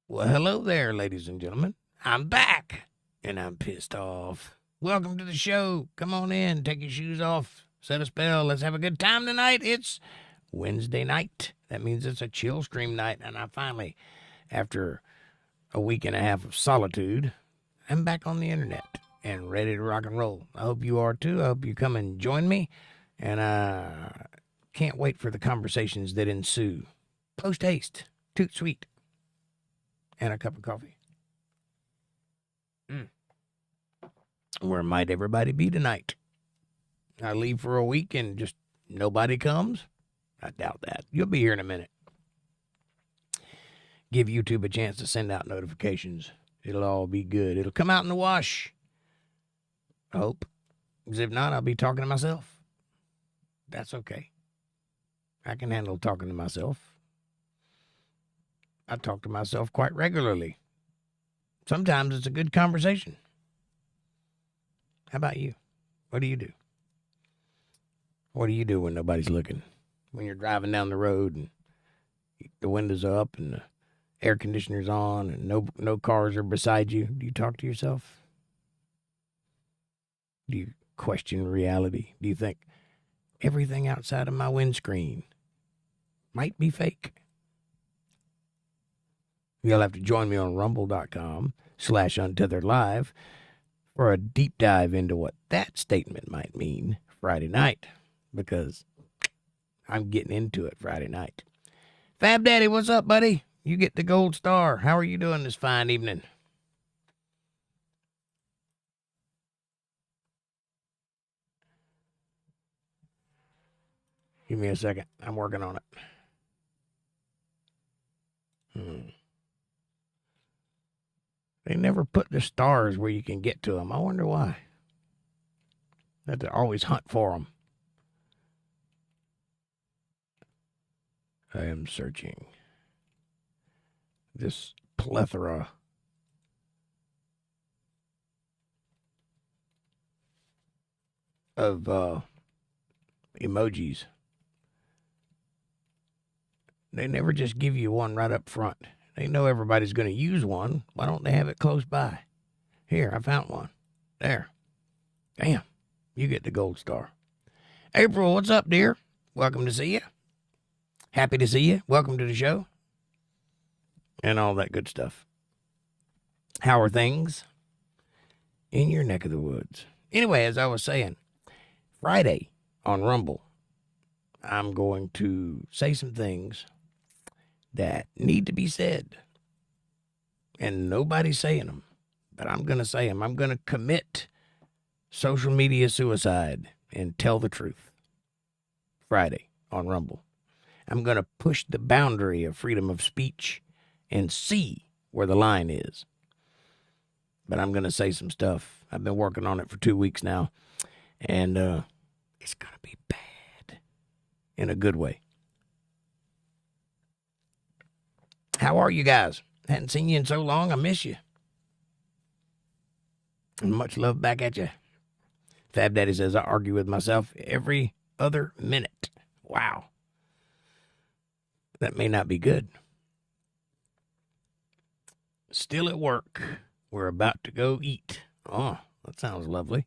Well, hello there, ladies and gentlemen. I'm back, and I'm pissed off. Welcome to the show. Come on in, take your shoes off, set a spell. Let's have a good time tonight. It's Wednesday night. That means it's a ChillStream night, and I finally, after a week and a half of solitude, I'm back on the internet and ready to rock and roll. I hope you are too. I hope you come and join me, and I can't wait for the conversations that ensue. Post haste, toot sweet. And a cup of coffee. Where might everybody be tonight? I leave for a week and just nobody comes? I doubt that. You'll be here in a minute. Give YouTube a chance to send out notifications. It'll all be good. It'll come out in the wash. I hope. Because if not, I'll be talking to myself. That's okay. I can handle talking to myself. I talk to myself quite regularly. Sometimes it's a good conversation. How about you? What do you do? What do you do when nobody's looking? When you're driving down the road and the windows are up and the air conditioner's on and no cars are beside you, do you talk to yourself? Do you question reality? Do you think everything outside of my windscreen might be fake? You'll have to join me on rumble.com/UntetheredLive for a deep dive into what that statement might mean Friday night, because I'm getting into it Friday night. Fab Daddy, what's up, buddy? You get the gold star. How are you doing this fine evening? Give me a second. I'm working on it. They never put the stars where you can get to them. I wonder why. They have to always hunt for them. I am searching this plethora of emojis. They never just give you one right up front. They know everybody's going to use one. Why don't they have it close by? Here, I found one. There. Damn. You get the gold star. April, what's up, dear? Welcome to see you. Happy to see you. Welcome to the show. And all that good stuff. How are things in your neck of the woods? Anyway, as I was saying, Friday on Rumble, I'm going to say some things that need to be said. And nobody's saying them, but I'm going to say them. I'm going to commit social media suicide and tell the truth. Friday on Rumble. I'm going to push the boundary of freedom of speech and see where the line is. But I'm going to say some stuff. I've been working on it for 2 weeks now, and it's going to be bad in a good way. How are you guys? Hadn't seen you in so long. I miss you. And much love back at you. Fab Daddy says, I argue with myself every other minute. Wow. That may not be good. Still at work. We're about to go eat. Oh, that sounds lovely.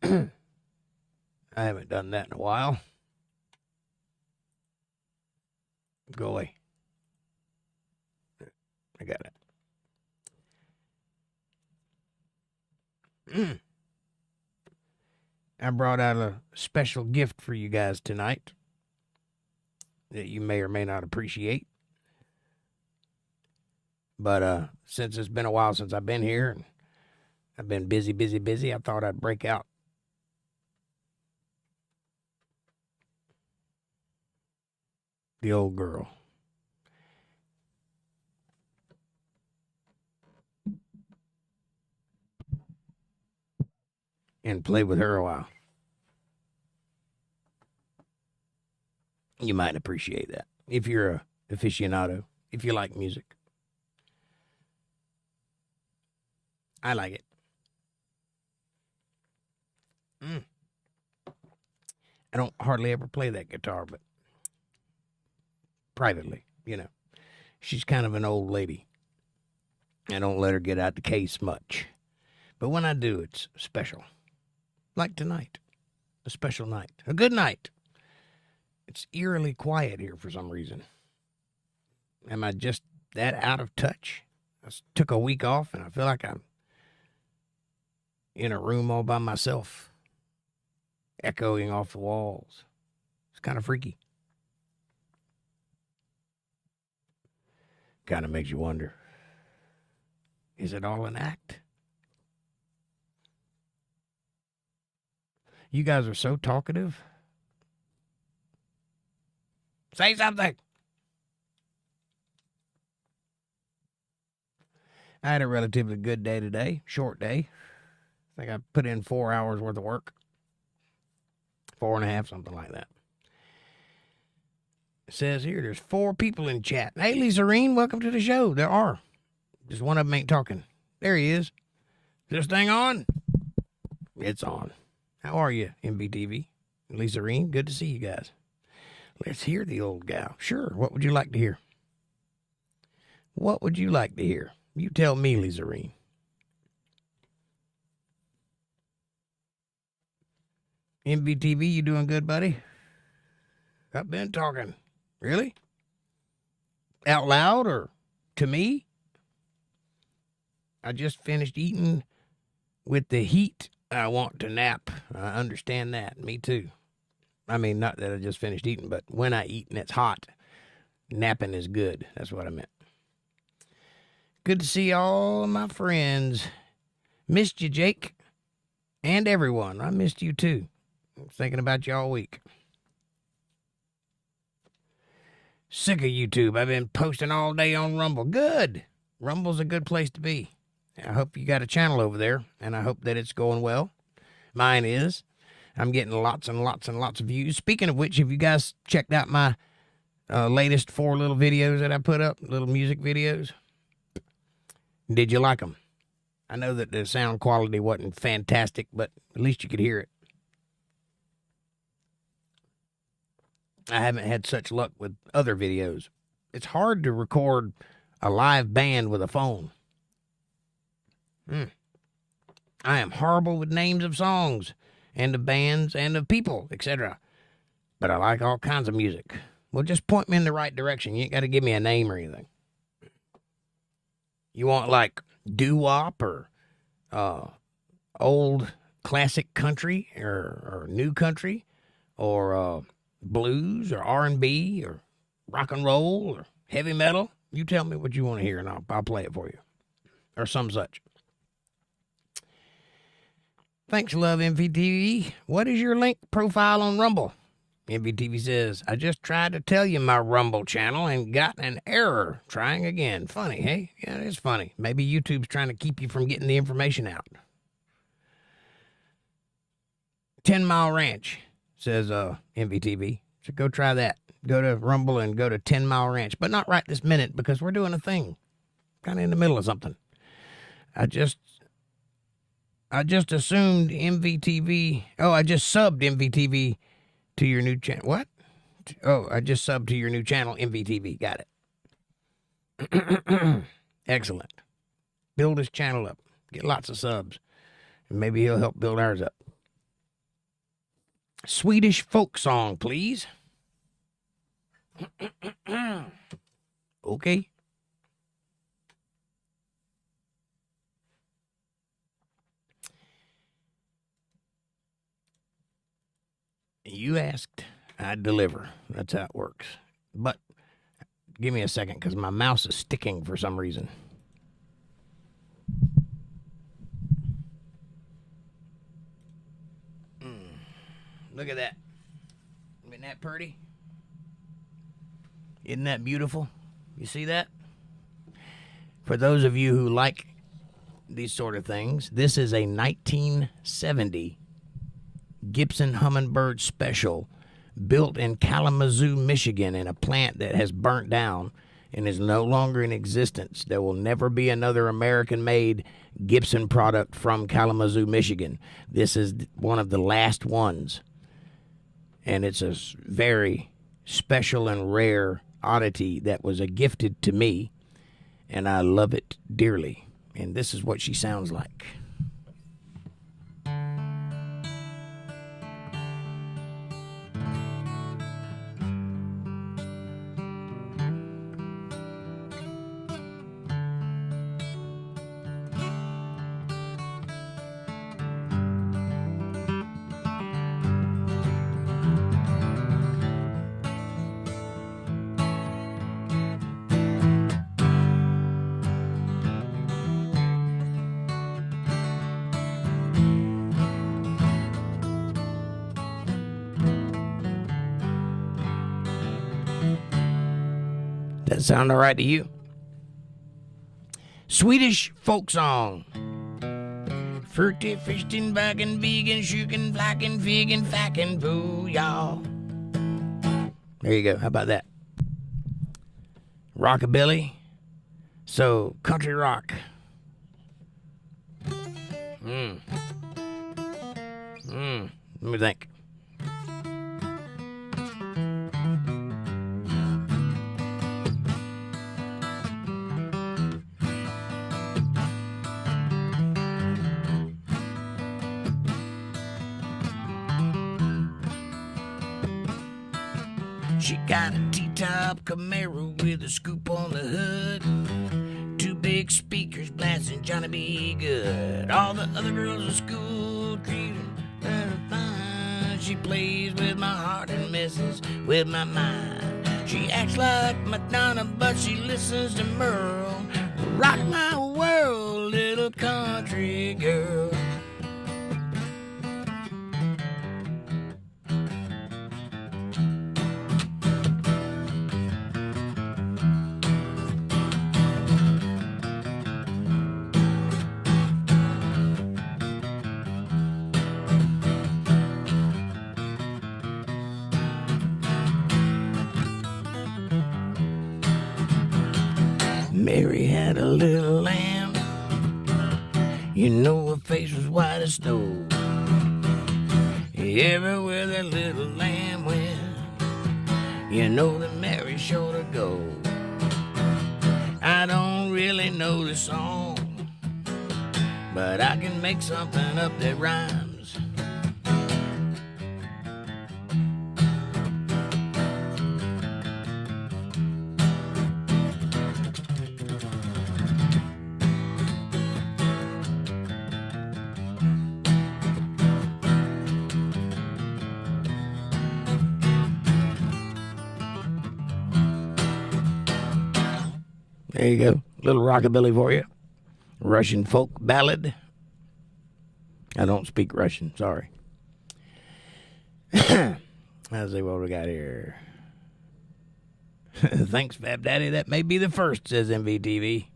I haven't done that in a while. Go away. I got it. I brought out a special gift for you guys tonight that you may or may not appreciate. But since it's been a while since I've been here, and I've been busy, I thought I'd break out the old girl. And play with her a while. You might appreciate that if you're a aficionado, if you like music. I like it. I don't hardly ever play that guitar, but privately, you know. She's kind of an old lady. I don't let her get out the case much. But when I do, it's special. Like tonight. A special night. A good night. It's eerily quiet here for some reason. Am I just that out of touch? I took a week off and I feel like I'm in a room all by myself, echoing off the walls. It's kind of freaky. Kind of makes you wonder, is it all an act? You guys are so talkative. Say something. I had a relatively good day today, short day. I think I put in 4 hours worth of work. 4.5, something like that. It says here there's 4 people in chat. Hey, Lisa-Reen, welcome to the show. There are. Just one of them ain't talking. There he is. Is this thing on? It's on. How are you, MBTV? Lisa-Reen, good to see you guys. Let's hear the old gal. Sure. What would you like to hear? What would you like to hear? You tell me, Lisa-Reen. MBTV, you doing good, buddy? I've been talking. Really? Out loud or to me? I just finished eating with the heat. I want to nap. I understand that. Me too. I mean, not that I just finished eating, but when I eat and it's hot, napping is good. That's what I meant. Good to see all of my friends. Missed you, Jake. And everyone. I missed you too. I was thinking about you all week. Sick of YouTube. I've been posting all day on Rumble. Good. Rumble's a good place to be. I hope you got a channel over there, and I hope that it's going well. Mine is. I'm getting lots and lots and lots of views. Speaking of which, have you guys checked out my latest 4 little videos that I put up, little music videos? Did you like them? I know that the sound quality wasn't fantastic, but at least you could hear it. I haven't had such luck with other videos. It's hard to record a live band with a phone. I am horrible with names of songs and of bands and of people, etc. But I like all kinds of music. Well, just point me in the right direction. You ain't got to give me a name or anything. You want like doo-wop or old classic country or new country or blues or R&B or rock and roll or heavy metal? You tell me what you want to hear and I'll play it for you. Or some such. Thanks, love, MVTV. What is your link profile on Rumble? MVTV says, I just tried to tell you my Rumble channel and got an error. Trying again. Funny, hey? Yeah, it is funny. Maybe YouTube's trying to keep you from getting the information out. 10 Mile Ranch, says MVTV. So go try that. Go to Rumble and go to 10 Mile Ranch. But not right this minute because we're doing a thing. Kind of in the middle of something. I just assumed MVTV. Oh, I just subbed MVTV to your new channel. What? Oh, I just subbed to your new channel, MVTV. Got it. Excellent. Build his channel up. Get lots of subs. And maybe he'll help build ours up. Swedish folk song, please. Okay. You asked, I deliver. That's how it works. But give me a second because my mouse is sticking for some reason. Look at that. Isn't that pretty? Isn't that beautiful? You see that? For those of you who like these sort of things, this is a 1970 Gibson Humminbird Special built in Kalamazoo, Michigan, in a plant that has burnt down and is no longer in existence. There will never be another American-made Gibson product from Kalamazoo, Michigan. This is one of the last ones, and it's a very special and rare oddity that was gifted to me, and I love it dearly. And this is what she sounds like. That sound all right to you? Swedish folk song. Fruity, fishing, bagging, vegan, shukin, flacking, figgin, facking, boo, y'all. There you go. How about that? Rockabilly. So, country rock. Let me think. She got a T-top Camaro with a scoop on the hood. 2 big speakers blasting Johnny B. Good. All the other girls at school treat her fine. She plays with my heart and messes with my mind. She acts like Madonna, but she listens to Merle. Rock my world, little country girl. Mary had a little lamb. You know her face was white as snow. Everywhere that little lamb went, you know that Mary sure to go. I don't really know the song, but I can make something up that rhymes. There you go. Little rockabilly for you. Russian folk ballad. I don't speak Russian. Sorry. Let's see what we got here. Thanks, Fab Daddy. That may be the first, says MVTV.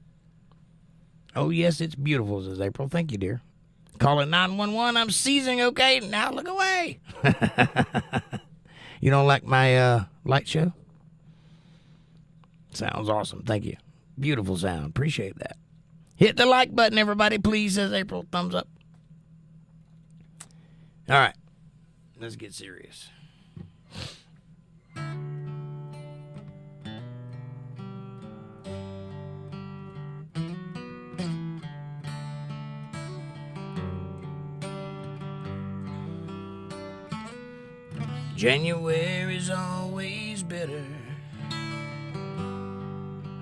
Oh, yes, it's beautiful, says April. Thank you, dear. Calling 911. I'm seizing, okay? Now look away. You don't like my light show? Sounds awesome. Thank you. Beautiful sound. Appreciate that. Hit the like button, everybody, please, says April. Thumbs up. All right. Let's get serious. January's always bitter.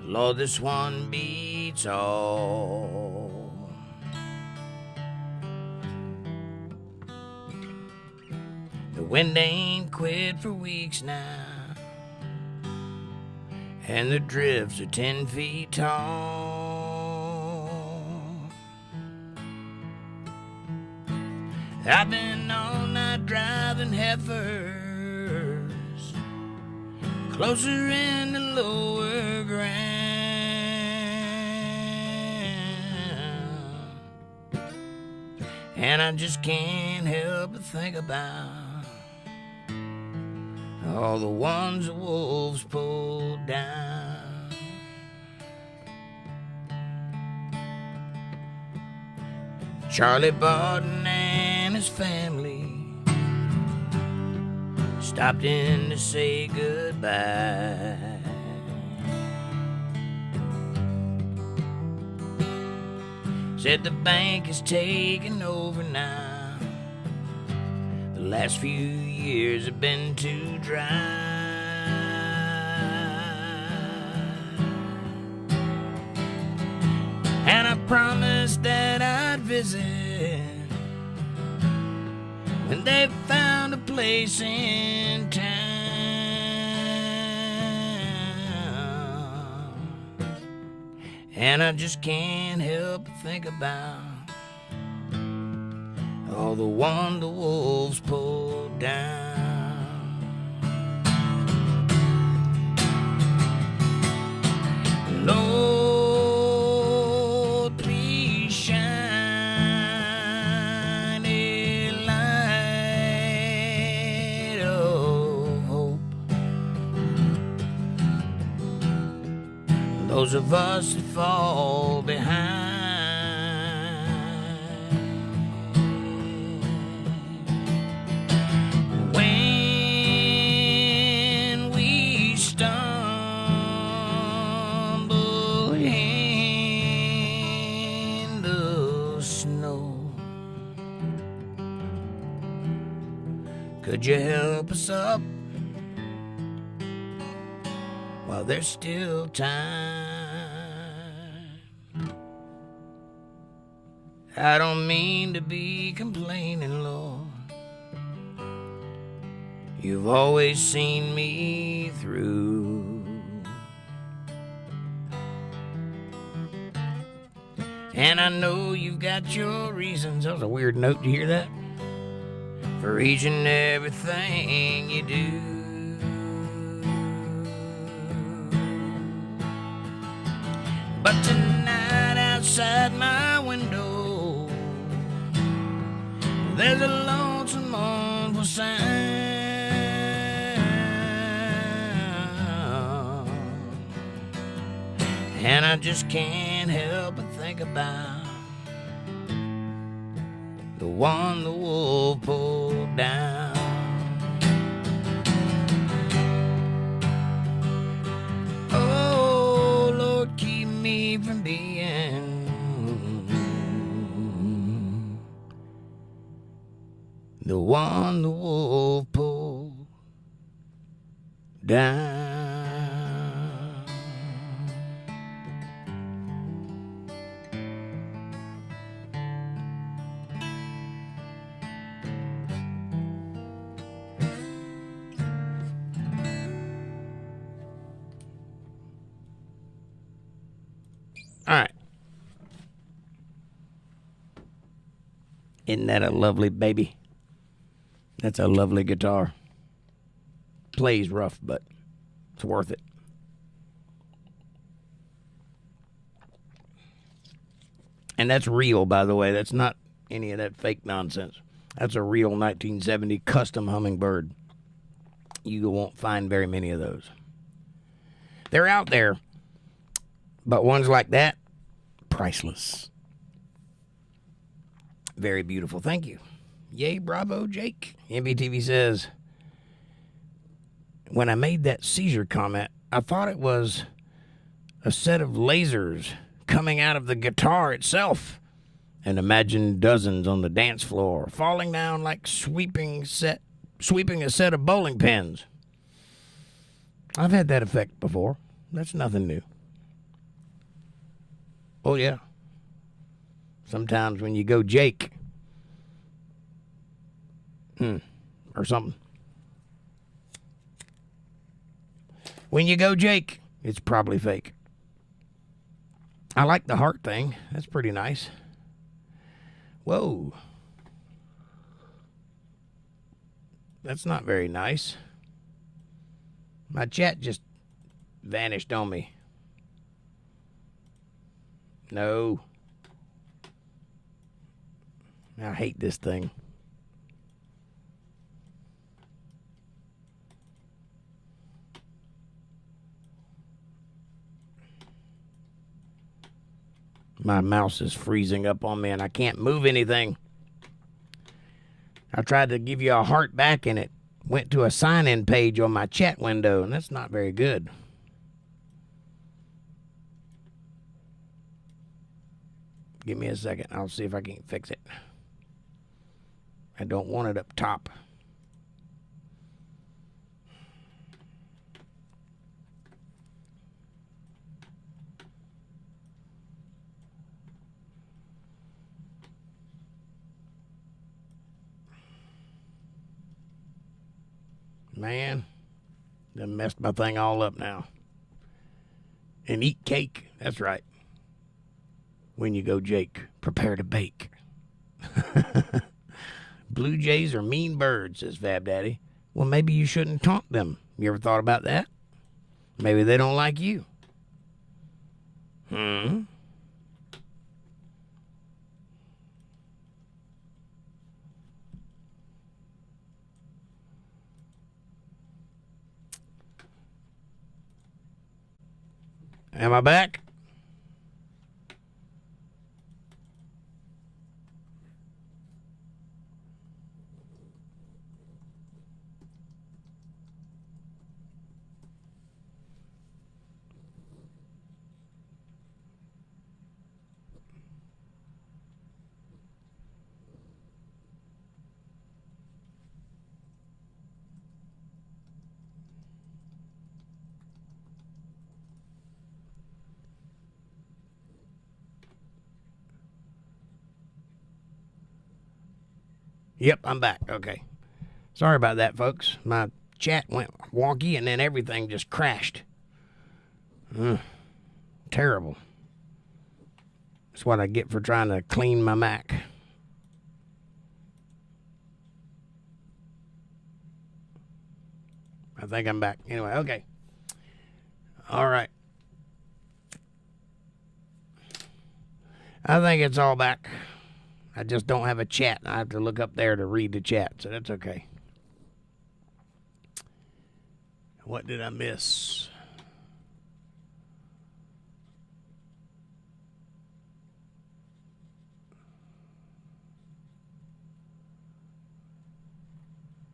Lord, this one beats all. The wind ain't quit for weeks now, and the drifts are 10 feet tall. I've been all night driving heifers, closer in the lower ground. And I just can't help but think about all the ones the wolves pulled down. Charlie Barton and his family stopped in to say goodbye. Said the bank is taking over now. The last few years have been too dry. And I promised that I'd visit when they found a place in town. And I just can't help but think about all the one the wolves pulled down. Lord, please shine a light of hope. Those of us that fall behind. When we stumble in the snow, could you help us up while there's still time? I don't mean to be complaining, Lord. You've always seen me through. And I know you've got your reasons. That was a weird note. Did you hear that? For each and everything you do. But tonight outside my window, there's a lonesome mournful sound. And I just can't help but think about the one the wolf pulled down. Oh, Lord, keep me from being the one the wolf pulled down. All right. Isn't that a lovely baby? That's a lovely guitar. Plays rough, but it's worth it. And that's real, by the way. That's not any of that fake nonsense. That's a real 1970 custom hummingbird. You won't find very many of those. They're out there, but ones like that, priceless. Very beautiful. Thank you. Yay, bravo, Jake. MBTV says, when I made that seizure comment, I thought it was a set of lasers coming out of the guitar itself, and imagined dozens on the dance floor falling down like sweeping a set of bowling pins. I've had that effect before. That's nothing new. Oh, yeah. Sometimes when you go Jake, or something. When you go Jake, it's probably fake. I like the heart thing. That's pretty nice. Whoa. That's not very nice. My chat just vanished on me. No. I hate this thing. My mouse is freezing up on me and I can't move anything. I tried to give you a heart back and it went to a sign-in page on my chat window, and that's not very good. Give me a second. I'll see if I can fix it. I don't want it up top. Man, done messed my thing all up now. And eat cake. That's right. When you go, Jake, prepare to bake. Blue jays are mean birds, says Fab Daddy. Well, maybe you shouldn't taunt them. You ever thought about that? Maybe they don't like you. Am I back? Yep, I'm back. Okay. Sorry about that, folks. My chat went wonky and then everything just crashed. Terrible. That's what I get for trying to clean my Mac. I think I'm back. Anyway, okay. All right. I think it's all back. I just don't have a chat. I have to look up there to read the chat, so that's okay. What did I miss?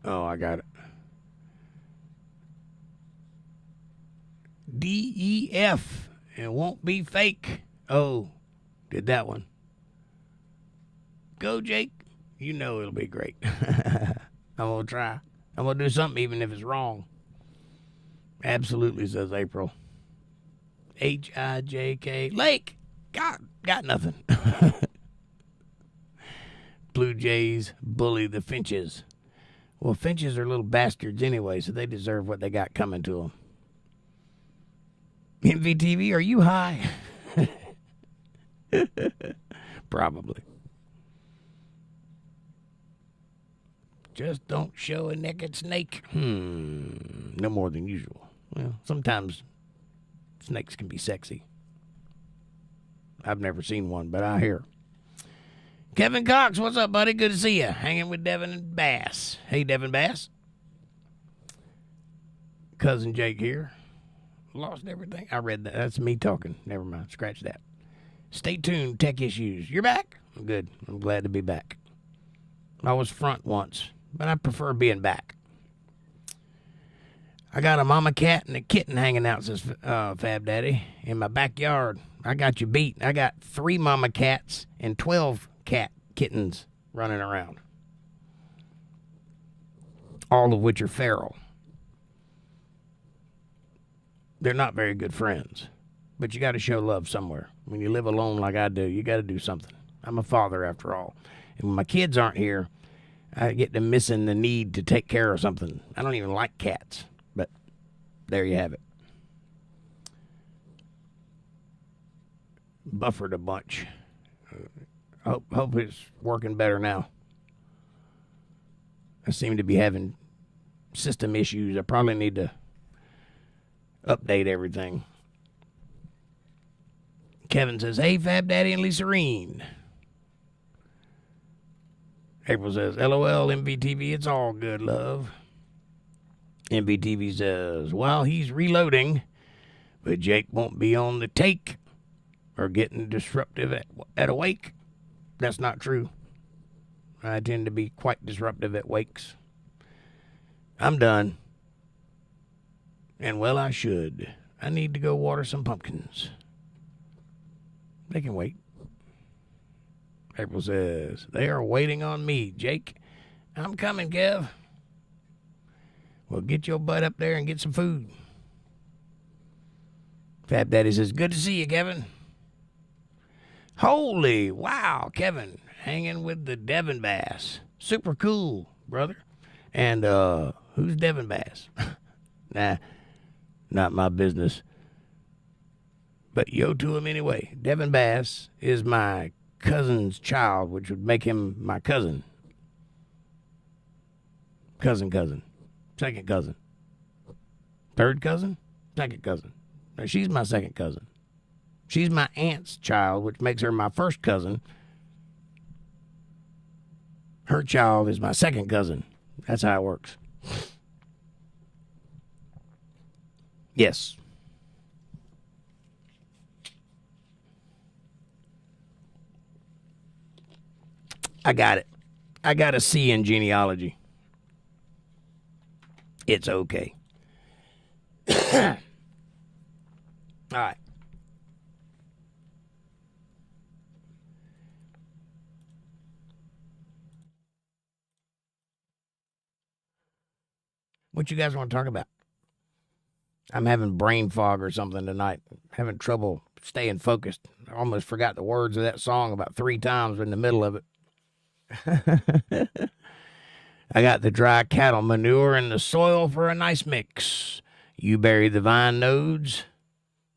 Oh, I got it. DEF. It won't be fake. Oh, did that one. Go, Jake. You know it'll be great. I'm going to try. I'm going to do something even if it's wrong. Absolutely, says April. HIJK. Lake. Got nothing. Blue Jays bully the Finches. Well, Finches are little bastards anyway, so they deserve what they got coming to them. MVTV, are you high? Probably. Just don't show a naked snake. No more than usual. Well, sometimes snakes can be sexy. I've never seen one, but I hear. Kevin Cox, what's up, buddy? Good to see you. Hanging with Devin and Bass. Hey, Devin Bass. Cousin Jake here. Lost everything. I read that. That's me talking. Never mind. Scratch that. Stay tuned. Tech issues. You're back? Good. I'm glad to be back. I was front once, but I prefer being back. I got a mama cat and a kitten hanging out, says Fab Daddy, in my backyard. I got you beat. I got 3 mama cats and 12 kittens running around, all of which are feral. They're not very good friends, but you got to show love somewhere. When you live alone like I do, you got to do something. I'm a father after all. And when my kids aren't here, I get to missing the need to take care of something. I don't even like cats, but there you have it. Buffered a bunch. Hope it's working better now. I seem to be having system issues. I probably need to update everything. Kevin says, hey, Fab Daddy and Lisa Reen. April says, LOL, MVTV, it's all good, love. MVTV says, while he's reloading, but Jake won't be on the take or getting disruptive at a wake. That's not true. I tend to be quite disruptive at wakes. I'm done. And well, I should. I need to go water some pumpkins. They can wait. April says, they are waiting on me, Jake. I'm coming, Kev. Well, get your butt up there and get some food. Fab Daddy says, good to see you, Kevin. Holy wow, Kevin, hanging with the Devon Bass. Super cool, brother. And who's Devon Bass? Nah, not my business. But yo to him anyway. Devon Bass is my cousin's child, which would make him my cousin. Cousin. Second cousin. Third cousin? Second cousin. Now, she's my second cousin. She's my aunt's child, which makes her my first cousin. Her child is my second cousin. That's how it works. Yes. I got it. I got a C in genealogy. It's okay. All right. What you guys want to talk about? I'm having brain fog or something tonight. Having trouble staying focused. I almost forgot the words of that song about 3 times in the middle of it. I got the dry cattle manure in the soil for a nice mix. You bury the vine nodes.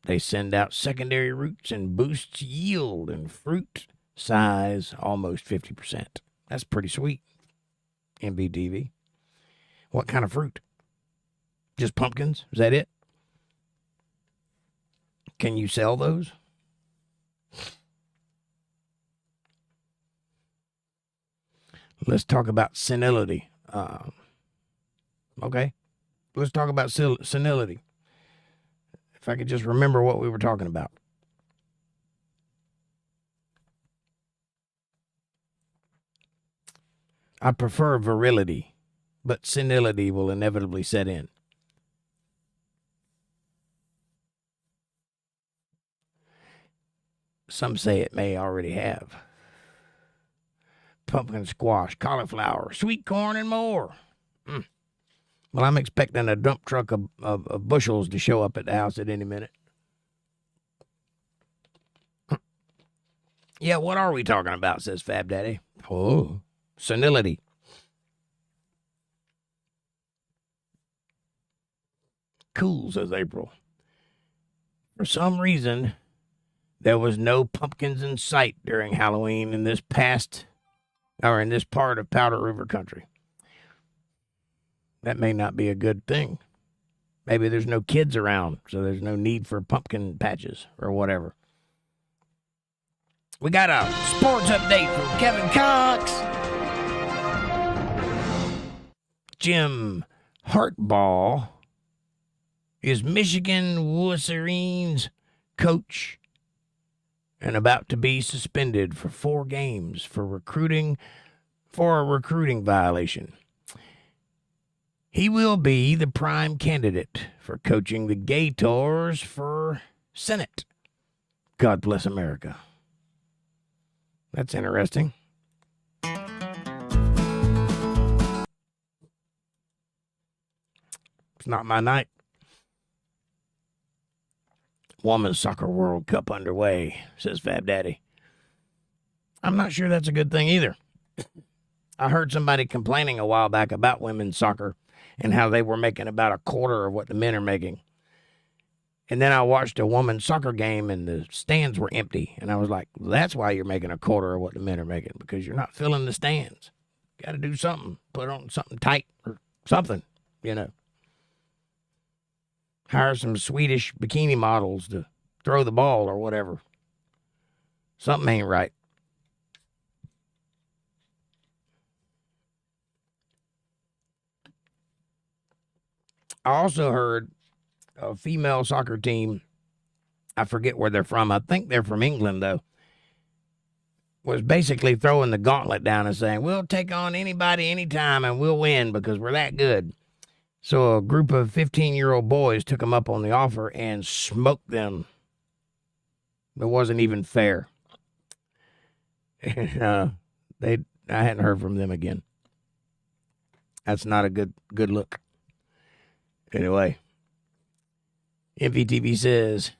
They send out secondary roots and boosts yield and fruit size almost 50%. That's pretty sweet. MBTV. What kind of fruit? Just pumpkins? Is that it? Can you sell those? Let's talk about senility. Okay. Let's talk about senility. If I could just remember what we were talking about. I prefer virility, but senility will inevitably set in. Some say it may already have. Pumpkin squash, cauliflower, sweet corn, and more. Well, I'm expecting a dump truck of bushels to show up at the house at any minute. Yeah, what are we talking about, says Fab Daddy. Oh, senility. Cool, says April. For some reason, there was no pumpkins in sight during Halloween in this part of Powder River country. That may not be a good thing. Maybe there's no kids around, so there's no need for pumpkin patches or whatever. We got a sports update from Kevin Cox. Jim Hartbaugh is Michigan Wolverine's coach and about to be suspended for 4 games for a recruiting violation. He will be the prime candidate for coaching the Gators for Senate. God bless America. That's interesting. It's not my night. Women's Soccer World Cup underway, says Fab Daddy. I'm not sure that's a good thing either. I heard somebody complaining a while back about women's soccer and how they were making about a quarter of what the men are making. And then I watched a women's soccer game and the stands were empty. And I was like, that's why you're making a quarter of what the men are making, because you're not filling the stands. Got to do something. Put on something tight or something, you know. hire some Swedish bikini models to throw the ball or whatever. Something ain't right. I also heard a female soccer team, I forget where they're from. I think they're from England, though, was basically throwing the gauntlet down and saying, we'll take on anybody anytime and we'll win because we're that good. So a group of 15-year-old boys took them up on the offer and smoked them. It wasn't even fair. I hadn't heard from them again. That's not a good look. Anyway, MVTV says,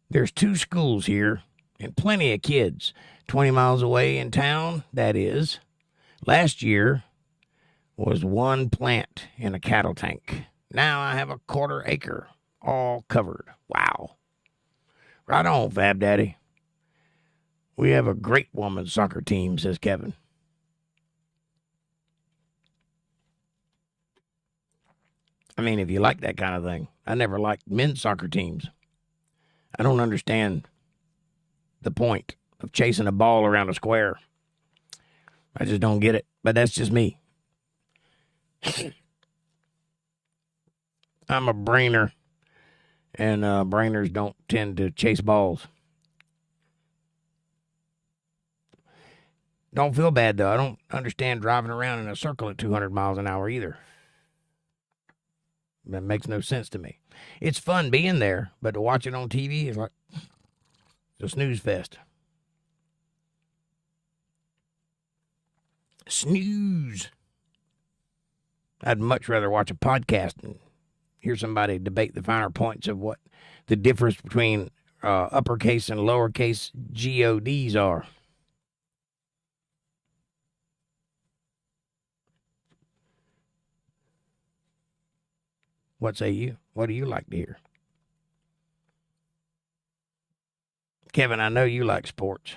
there's 2 schools here and plenty of kids. 20 miles away in town, that is. Last year was 1 plant in a cattle tank. Now I have a 1/4 acre, all covered. Wow. Right on, Fab Daddy. We have a great women's soccer team, says Kevin. I mean, if you like that kind of thing. I never liked men's soccer teams. I don't understand the point of chasing a ball around a square. I just don't get it. But that's just me. I'm a brainer. And brainers don't tend to chase balls. Don't feel bad, though. I don't understand driving around in a circle at 200 miles an hour either. That makes no sense to me. It's fun being there, but to watch it on TV is like a snooze fest. Snooze. I'd much rather watch a podcast and hear somebody debate the finer points of what the difference between uppercase and lowercase GODs are. What say you? What do you like to hear? Kevin, I know you like sports.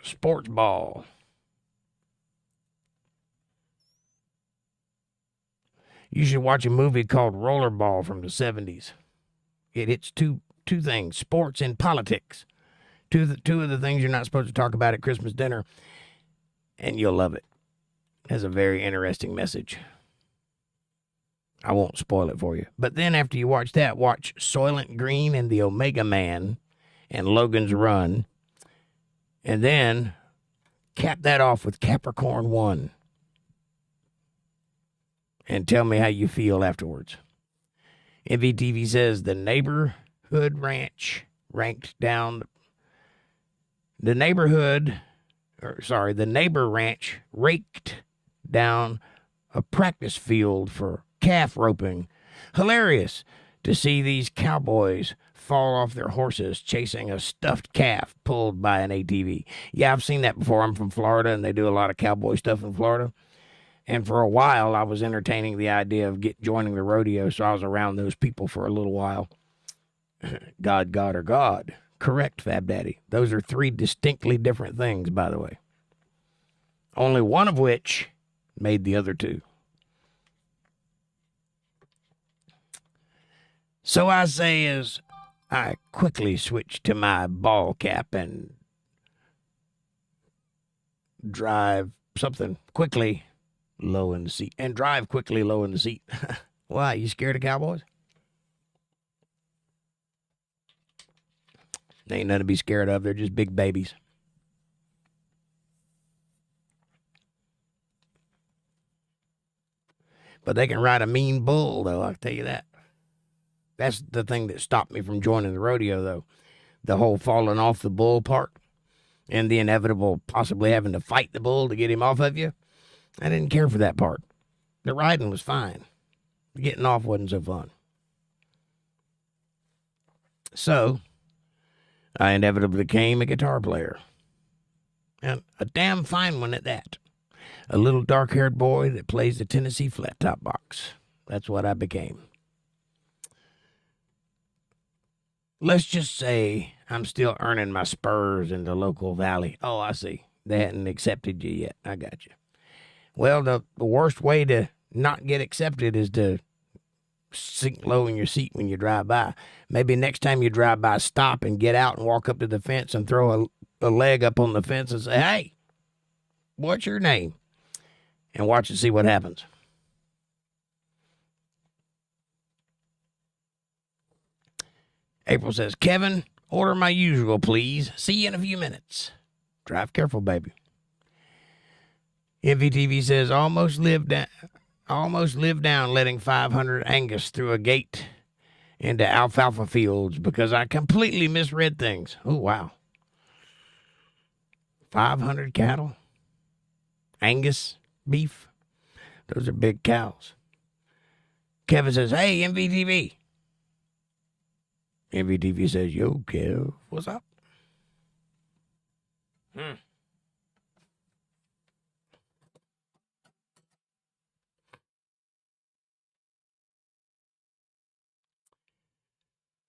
Sports ball. You should watch a movie called Rollerball from the 70s. It hits two things, sports and politics. Two of the things you're not supposed to talk about at Christmas dinner, and you'll love it. It has a very interesting message. I won't spoil it for you. But then after you watch that, watch Soylent Green and the Omega Man and Logan's Run. And then cap that off with Capricorn 1. And tell me how you feel afterwards. MVTV says the neighborhood ranch ranked down. The neighbor ranch raked down a practice field for calf roping. Hilarious to see these cowboys fall off their horses chasing a stuffed calf pulled by an ATV. Yeah, I've seen that before. I'm from Florida, and they do a lot of cowboy stuff in Florida. And for a while, I was entertaining the idea of joining the rodeo, so I was around those people for a little while. God, or God. Correct, Fab Daddy. Those are 3 distinctly different things, by the way. Only one of which made the other 2. So I say as I quickly switch to my ball cap and drive something quickly low in the seat. And drive quickly low in the seat. Why, you scared of cowboys? They ain't nothing to be scared of. They're just big babies. But they can ride a mean bull, though, I'll tell you that. That's the thing that stopped me from joining the rodeo, though. The whole falling off the bull part and the inevitable possibly having to fight the bull to get him off of you. I didn't care for that part. The riding was fine. Getting off wasn't so fun. So, I inevitably became a guitar player. And a damn fine one at that. A little dark-haired boy that plays the Tennessee flat-top box. That's what I became. Let's just say I'm still earning my spurs in the local valley. Oh, I see. They hadn't accepted you yet. I got you. Well, the worst way to not get accepted is to sink low in your seat when you drive by. Maybe next time you drive by, stop and get out and walk up to the fence and throw a leg up on the fence and say, hey, what's your name? And watch and see what happens. April says, Kevin, order my usual, please. See you in a few minutes. Drive careful, baby. MVTV says, almost lived down letting 500 Angus through a gate into alfalfa fields because I completely misread things. Oh, wow. 500 cattle? Angus beef? Those are big cows. Kevin says, hey, MVTV. MVTV says, yo, Kev, what's up?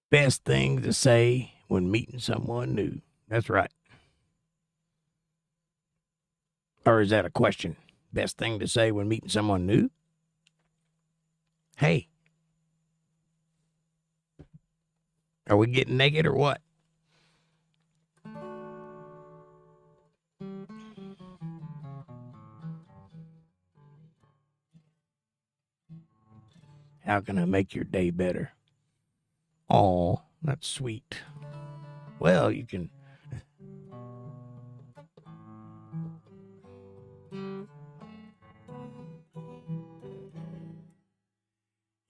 Best thing to say when meeting someone new. That's right. Or is that a question? Best thing to say when meeting someone new? Hey. Are we getting naked or what? How can I make your day better? Oh, that's sweet. Well, you can...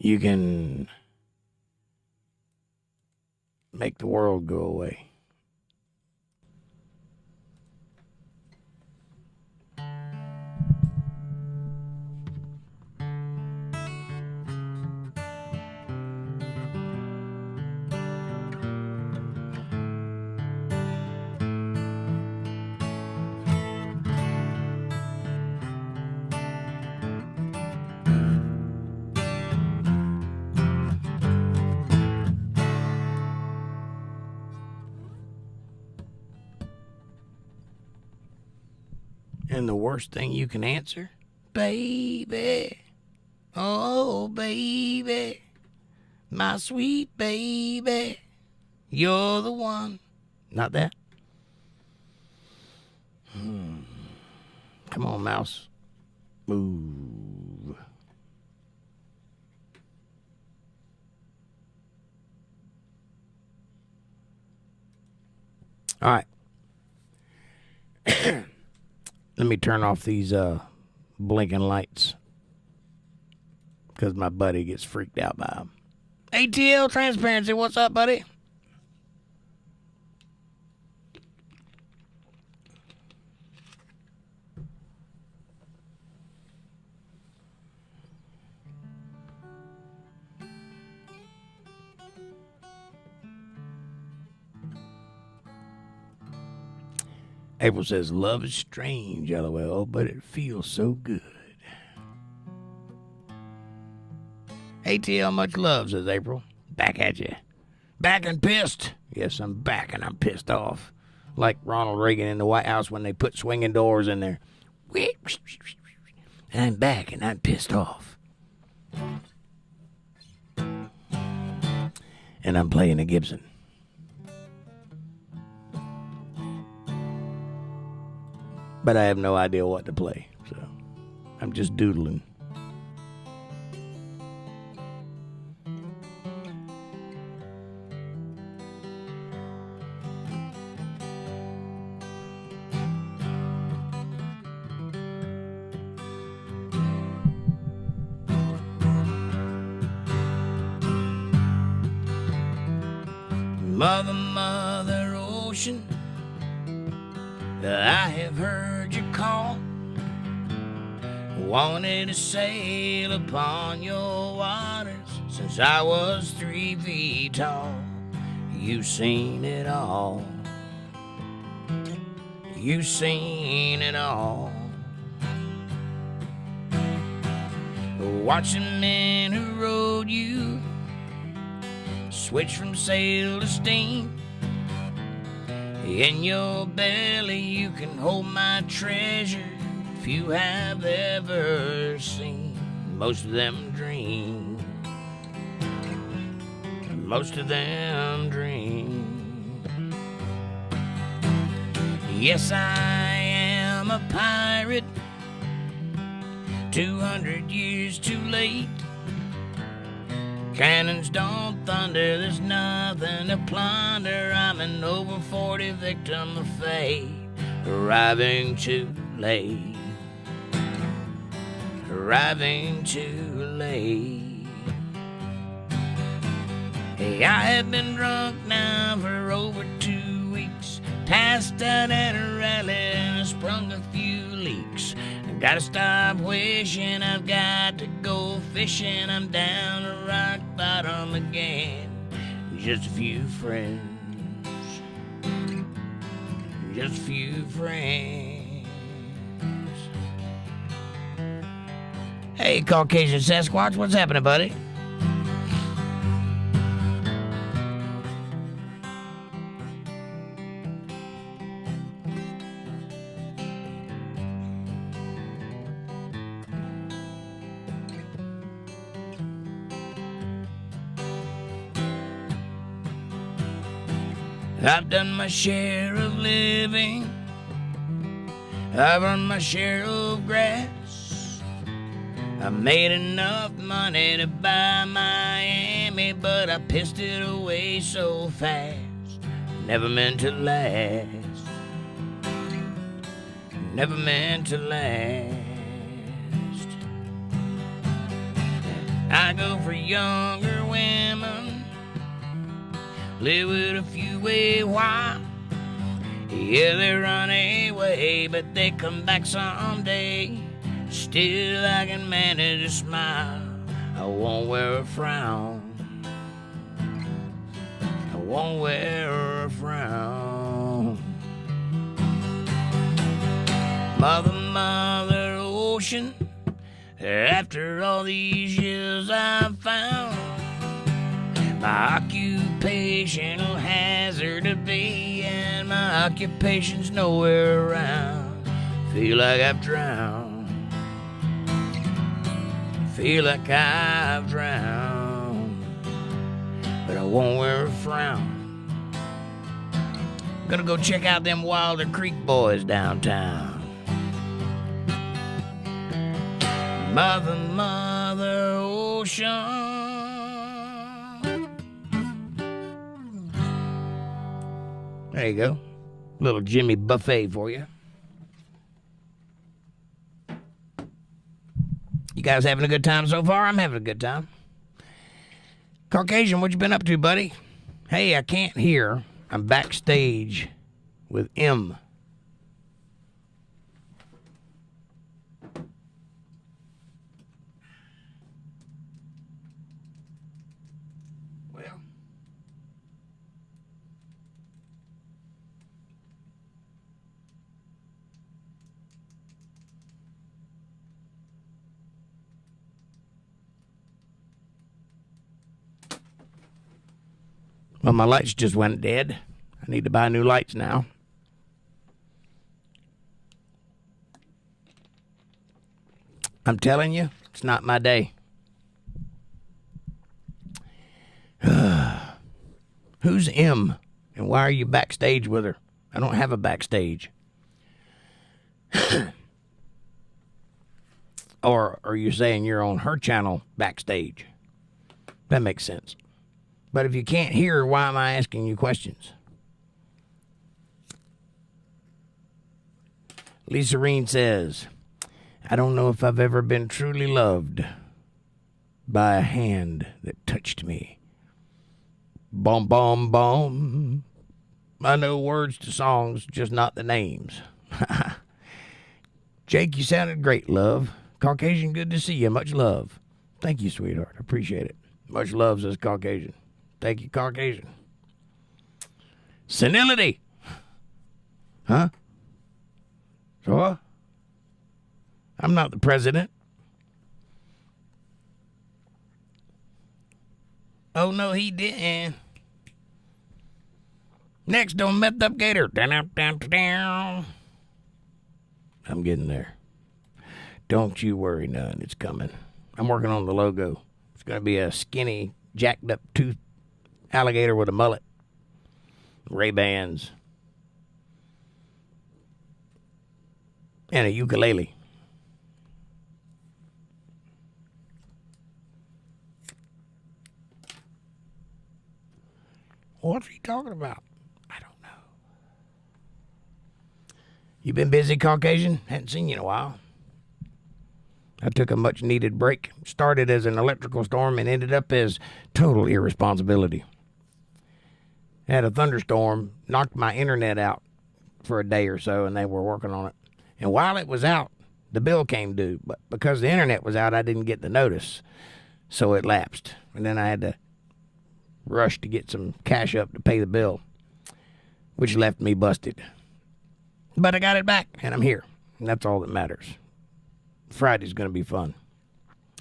You can make the world go away. And the worst thing you can answer? Baby. Oh, baby. My sweet baby. You're the one. Not that? Come on, mouse. Move. All right. Let me turn off these blinking lights because my buddy gets freaked out by them. ATL Transparency, what's up, buddy? April says, love is strange, LOL, but it feels so good. ATL, much love, says April. Back at you. Back and pissed. Yes, I'm back and I'm pissed off. Like Ronald Reagan in the White House when they put swinging doors in there. I'm back and I'm pissed off. And I'm playing a Gibson. But I have no idea what to play, so I'm just doodling. Mother, Mother Ocean, I have heard you call. Wanted to sail upon your waters since I was 3 feet tall. You've seen it all. You've seen it all. Watching men who rode you switch from sail to steam. In your belly you can hold my treasure if you have ever seen most of them dream. Most of them dream. Yes, I am a pirate, 200 years too late. Cannons don't thunder, there's nothing to plunder. I'm an over 40 victim of fate, arriving too late. Arriving too late. Hey, I have been drunk now for over 2 weeks, passed out at a rally and I sprung a few leaks. I gotta stop wishing, I've got to go fishing. I'm down to rock bottom again. Just a few friends, just a few friends. Hey, Caucasian Sasquatch, what's happening, buddy? I've done my share of living, I've earned my share of grass. I made enough money to buy Miami, but I pissed it away so fast. Never meant to last. Never meant to last. I go for younger women, live with a few a while. Yeah, they run away, but they come back someday. Still I can manage to smile, I won't wear a frown. I won't wear a frown. Mother, mother ocean, after all these years I've found my occupational hazard to be, and my occupation's nowhere around. Feel like I've drowned. Feel like I've drowned, but I won't wear a frown. I'm gonna go check out them Wilder Creek boys downtown. Mother, mother ocean, there you go. Little Jimmy buffet for you. You guys having a good time so far? I'm having a good time. Caucasian, what you been up to, buddy? Hey, I can't hear. I'm backstage with M. Well, my lights just went dead. I need to buy new lights now. I'm telling you, it's not my day. Who's M? And why are you backstage with her? I don't have a backstage. Or are you saying you're on her channel backstage? That makes sense. But if you can't hear, why am I asking you questions? Lisa Reen says, I don't know if I've ever been truly loved by a hand that touched me. Bum, bum, bum. I know words to songs, just not the names. Jake, you sounded great, love. Caucasian, good to see you. Much love. Thank you, sweetheart. I appreciate it. Much love, says Caucasian. Thank you, Caucasian. Senility. Huh? So what? I'm not the president. Oh, no, he didn't. Next on Meth Up Gator. I'm getting there. Don't you worry none. It's coming. I'm working on the logo. It's going to be a skinny, jacked up tooth alligator with a mullet, Ray-Bans, and a ukulele. What's he talking about? I don't know. You been busy, Caucasian? Hadn't seen you in a while. I took a much-needed break. Started as an electrical storm and ended up as total irresponsibility. Had a thunderstorm, knocked my internet out for a day or so, and they were working on it. And while it was out, the bill came due. But because the internet was out, I didn't get the notice. So it lapsed. And then I had to rush to get some cash up to pay the bill, which left me busted. But I got it back, and I'm here. And that's all that matters. Friday's going to be fun.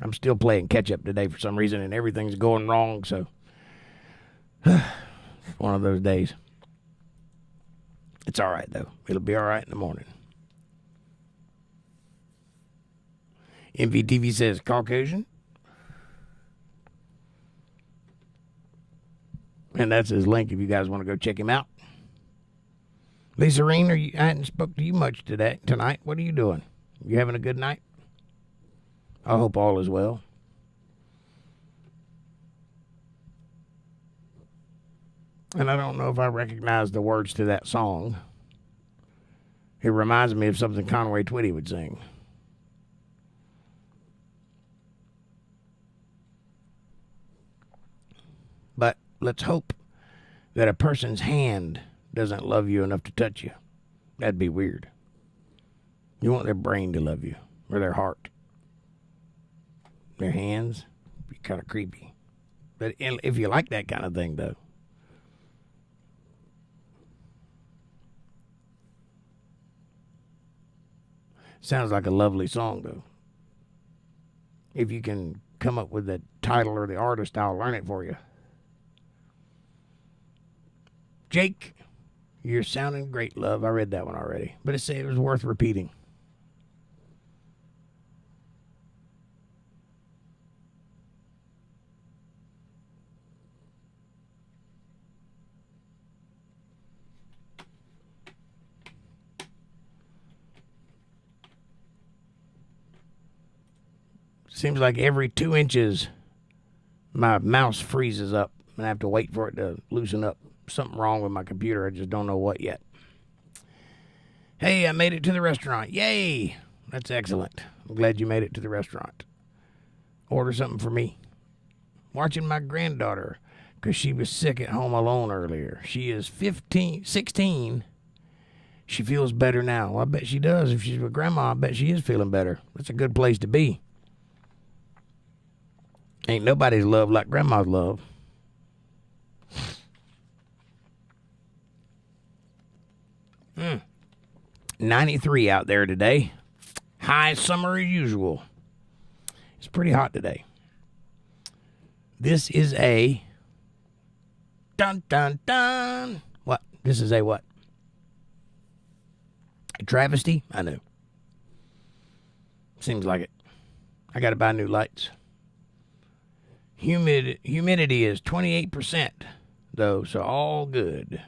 I'm still playing catch-up today for some reason, and everything's going wrong, so it's one of those days. It's all right, though. It'll be all right in the morning. MVTV says, Caucasian. And that's his link if you guys want to go check him out. Lisa Reen, I hadn't spoke to you much tonight. What are you doing? You having a good night? I hope all is well. And I don't know if I recognize the words to that song. It reminds me of something Conway Twitty would sing. But let's hope that a person's hand doesn't love you enough to touch you. That'd be weird. You want their brain to love you, or their heart. Their hands, be kind of creepy. But if you like that kind of thing, though. Sounds like a lovely song, though. If you can come up with the title or the artist, I'll learn it for you. Jake, you're sounding great, love. I read that one already. But it said it was worth repeating. Seems like every 2 inches, my mouse freezes up, and I have to wait for it to loosen up. Something wrong with my computer. I just don't know what yet. Hey, I made it to the restaurant. Yay! That's excellent. I'm glad you made it to the restaurant. Order something for me. Watching my granddaughter because she was sick at home alone earlier. She is 16. She feels better now. Well, I bet she does. If she's with Grandma, I bet she is feeling better. That's a good place to be. Ain't nobody's love like Grandma's love. Mm. 93 out there today. High summer as usual. It's pretty hot today. This is a dun dun dun. What? This is a what? A travesty? I know. Seems like it. I got to buy new lights. Humidity is 28%, though, so all good.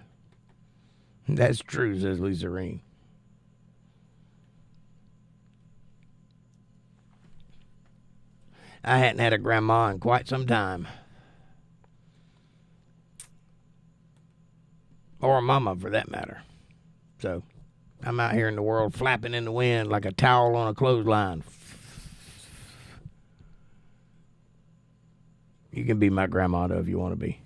That's true, says Lisa Reen. I hadn't had a grandma in quite some time. Or a mama, for that matter. So, I'm out here in the world flapping in the wind like a towel on a clothesline. You can be my grandma, though, if you want to be.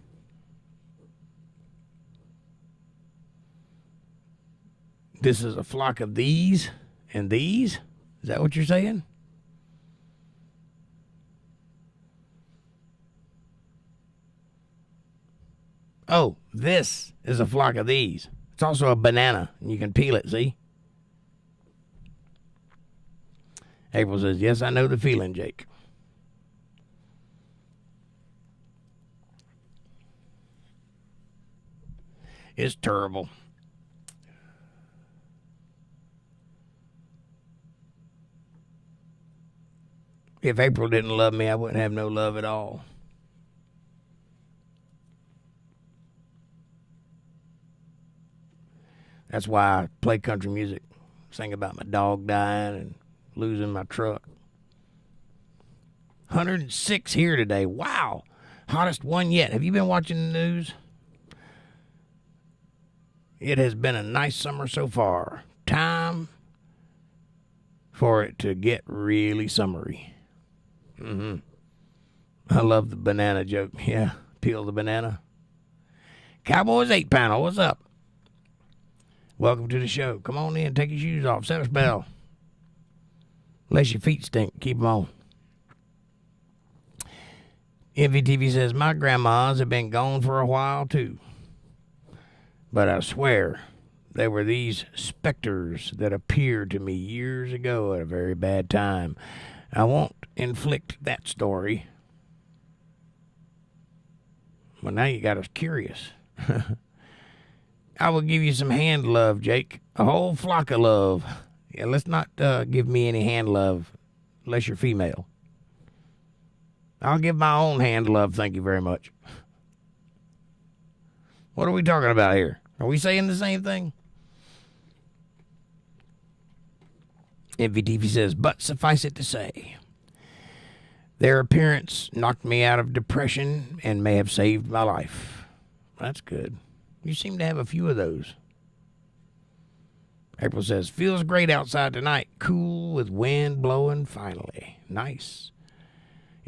This is a flock of these and these? Is that what you're saying? Oh, this is a flock of these. It's also a banana, and you can peel it, see? April says, yes, I know the feeling, Jake. It's terrible. If April didn't love me, I wouldn't have no love at all. That's why I play country music. Sing about my dog dying and losing my truck. 106 here today. Wow. Hottest one yet. Have you been watching the news? It has been a nice summer so far. Time for it to get really summery. I love the banana joke. Yeah, peel the banana. Cowboys 8-panel, what's up? Welcome to the show. Come on in, take your shoes off, set a spell. Unless your feet stink, keep them on. MVTV says, my grandmas have been gone for a while too. But I swear, they were these specters that appeared to me years ago at a very bad time. I won't inflict that story. Well, now you got us curious. I will give you some hand love, Jake. A whole flock of love. Yeah, let's not give me any hand love unless you're female. I'll give my own hand love, thank you very much. What are we talking about here? Are we saying the same thing? MVTV says, but suffice it to say, their appearance knocked me out of depression and may have saved my life. That's good. You seem to have a few of those. April says, feels great outside tonight. Cool with wind blowing finally. Nice.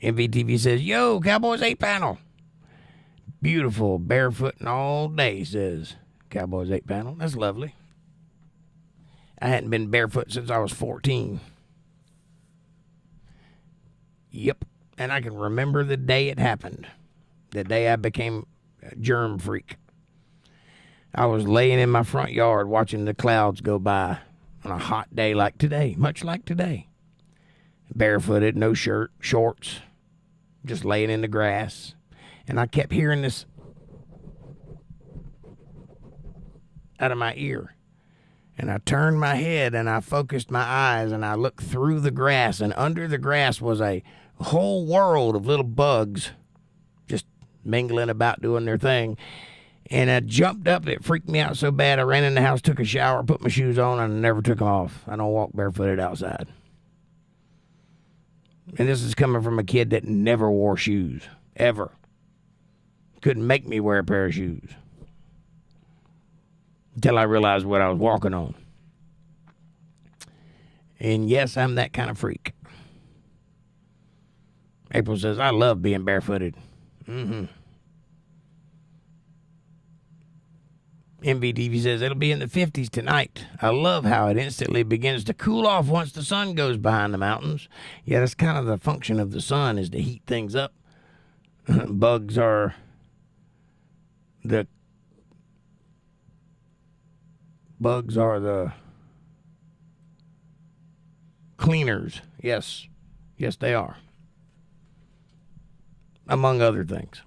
MVTV says, yo, Cowboys 8-panel. Beautiful, barefooting all day, says Cowboys 8-panel. That's lovely. I hadn't been barefoot since I was 14. Yep, and I can remember the day it happened. The day I became a germ freak. I was laying in my front yard watching the clouds go by on a hot day like today, much like today. Barefooted, no shirt, shorts, just laying in the grass. And I kept hearing this out of my ear. And I turned my head and I focused my eyes and I looked through the grass, and under the grass was a whole world of little bugs just mingling about doing their thing. And I jumped up. It freaked me out so bad. I ran in the house, took a shower, put my shoes on, and never took them off. I don't walk barefooted outside. And this is coming from a kid that never wore shoes, ever. Couldn't make me wear a pair of shoes until I realized what I was walking on. And yes, I'm that kind of freak. April says, I love being barefooted. MVDV says, it'll be in the 50s tonight. I love how it instantly begins to cool off once the sun goes behind the mountains. Yeah, that's kind of the function of the sun, is to heat things up. Bugs are the cleaners. Yes, they are. Among other things.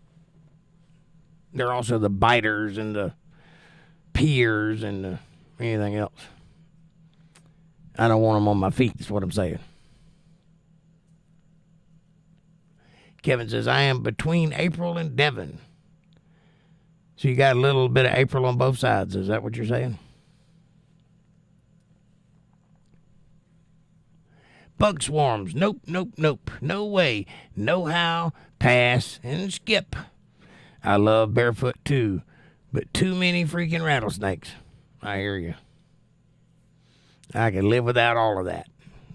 They're also the biters and the peers and anything else. I don't want them on my feet, is what I'm saying. Kevin says, I am between April and Devon. So you got a little bit of April on both sides. Is that what you're saying? Bug swarms. Nope. No way. No how. Pass and skip. I love barefoot too, but too many freaking rattlesnakes. I hear you. I can live without all of that.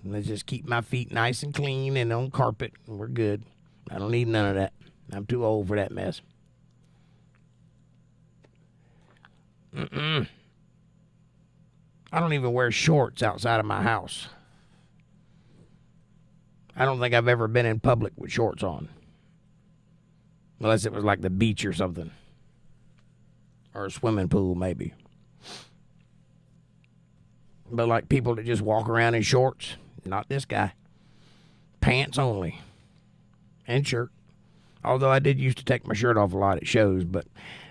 Let's just keep my feet nice and clean and on carpet, and we're good. I don't need none of that. I'm too old for that mess. I don't even wear shorts outside of my house. I don't think I've ever been in public with shorts on. Unless it was like the beach or something. Or a swimming pool, maybe. But like people that just walk around in shorts, not this guy. Pants only. And shirt. Although I did used to take my shirt off a lot at shows, but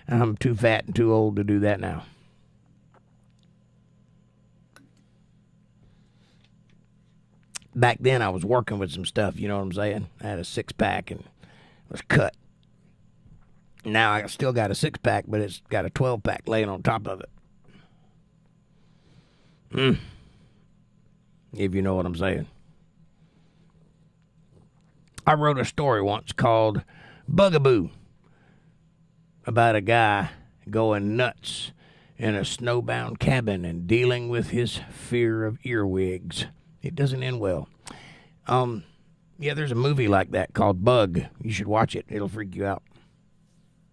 I'm too fat and too old to do that now. back then I was working with some stuff, you know what I'm saying? I had a 6-pack and was cut. Now I still got a 6-pack, but it's got a 12-pack laying on top of it. If you know what I'm saying. I wrote a story once called Bugaboo about a guy going nuts in a snowbound cabin and dealing with his fear of earwigs. It doesn't end well. Yeah, there's a movie like that called Bug. You should watch it. It'll freak you out.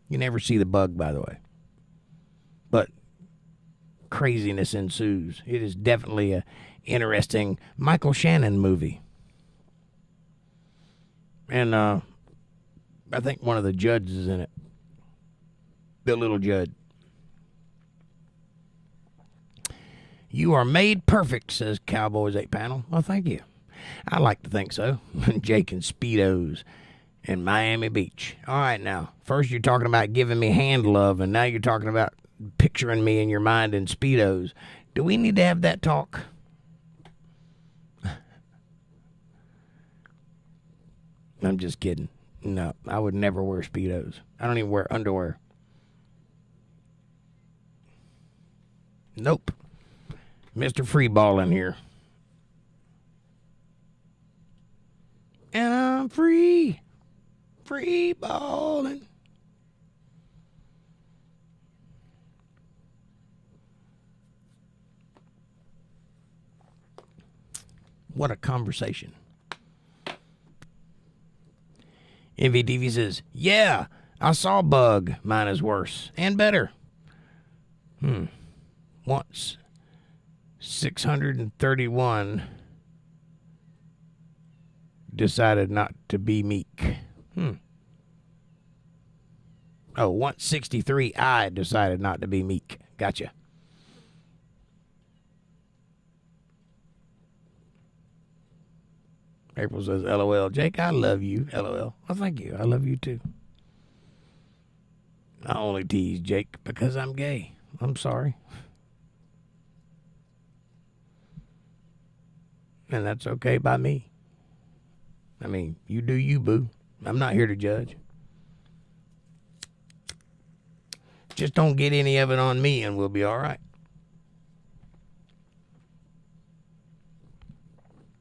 You never see the bug, by the way. But craziness ensues. It is definitely a interesting Michael Shannon movie. And I think one of the judges is in it. The little judge. You are made perfect, says Cowboys 8 Panel. Well, thank you. I like to think so. Jake and Speedos in Miami Beach. All right, now. First you're talking about giving me hand love, and now you're talking about picturing me in your mind in Speedos. Do we need to have that talk? I'm just kidding. No, I would never wear Speedos. I don't even wear underwear. Nope. Mr. Freeball in here. And I'm free balling. What a conversation. MVDV says, yeah, I saw Bug. Mine is worse and better. Once 631 decided not to be meek. Oh, once 63 I decided not to be meek. Gotcha. April says, LOL. Jake, I love you. LOL. Well, thank you. I love you too. I only tease Jake because I'm gay. I'm sorry. And that's okay by me. I mean, you do you, boo. I'm not here to judge. Just don't get any of it on me and we'll be all right.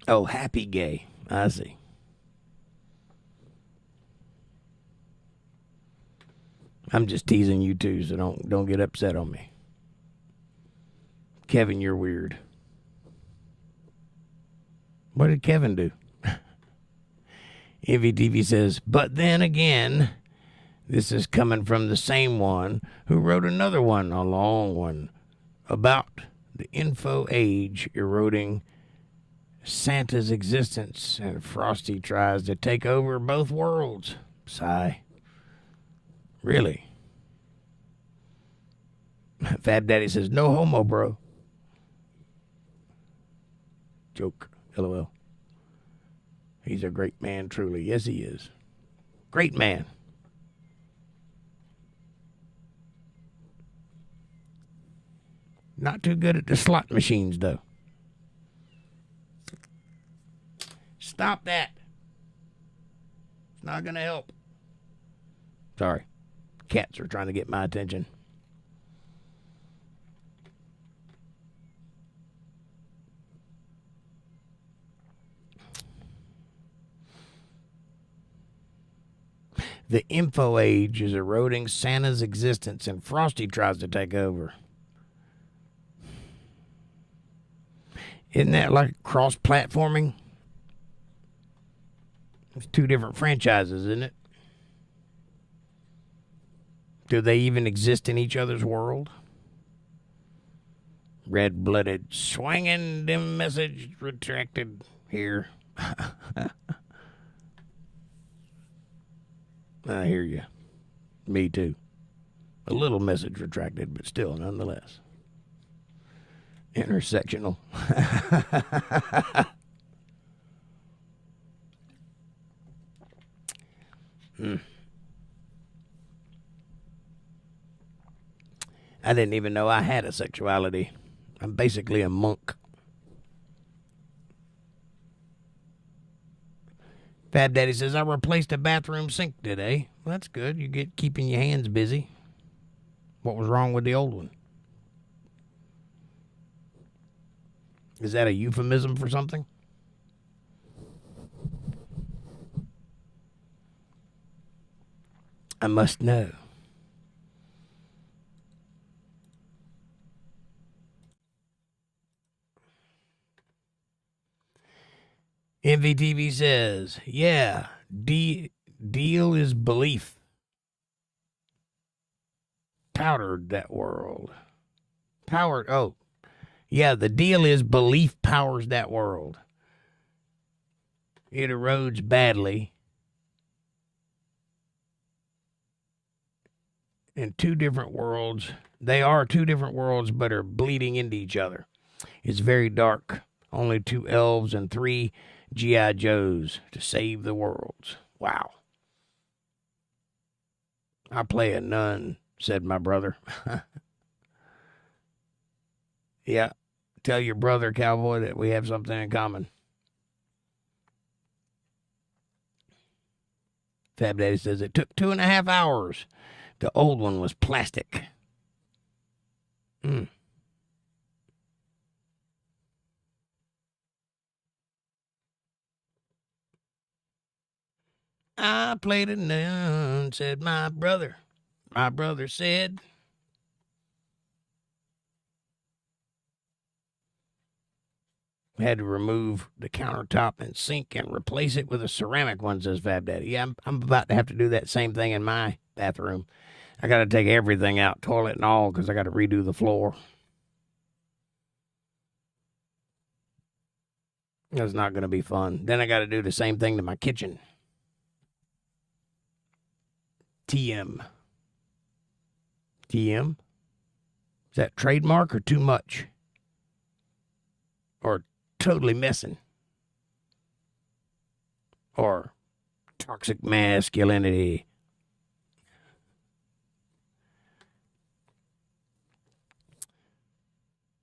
Oh, happy gay. I see. I'm just teasing you too, so don't get upset on me. Kevin, you're weird. What did Kevin do? MVTV says, but then again, this is coming from the same one who wrote another one, a long one, about the info age eroding Santa's existence, and Frosty tries to take over both worlds. Sigh. Really? Fab Daddy says, no homo, bro. Joke. LOL. He's a great man, truly. Yes, he is. Great man. Not too good at the slot machines, though. Stop that. It's not going to help. Sorry. Cats are trying to get my attention. The info age is eroding Santa's existence, and Frosty tries to take over. Isn't that like cross-platforming? It's two different franchises, isn't it? Do they even exist in each other's world? Red-blooded, swinging dim message retracted here. I hear you. Me too. A little message retracted, but still, nonetheless. Intersectional. I didn't even know I had a sexuality. I'm basically a monk. Fab Daddy says, I replaced a bathroom sink today. Well, that's good. You get keeping your hands busy. What was wrong with the old one? Is that a euphemism for something? I must know. MVTV says, yeah, deal is belief. Powdered that world. Oh, yeah, the deal is belief powers that world. It erodes badly. In two different worlds. They are two different worlds, but are bleeding into each other. It's very dark. Only 2 elves and 3 G.I. Joes to save the worlds. Wow. I play a nun, said my brother. Yeah. Tell your brother, cowboy, that we have something in common. Fab Daddy says it took 2.5 hours. The old one was plastic. I played a nun, said my brother. My brother said. Had to remove the countertop and sink and replace it with a ceramic one, says Fab Daddy. Yeah, I'm about to have to do that same thing in my bathroom. I got to take everything out, toilet and all, because I got to redo the floor. That's not going to be fun. Then I got to do the same thing to my kitchen. TM. TM? Is that trademark or too much? Or totally messing? Or toxic masculinity?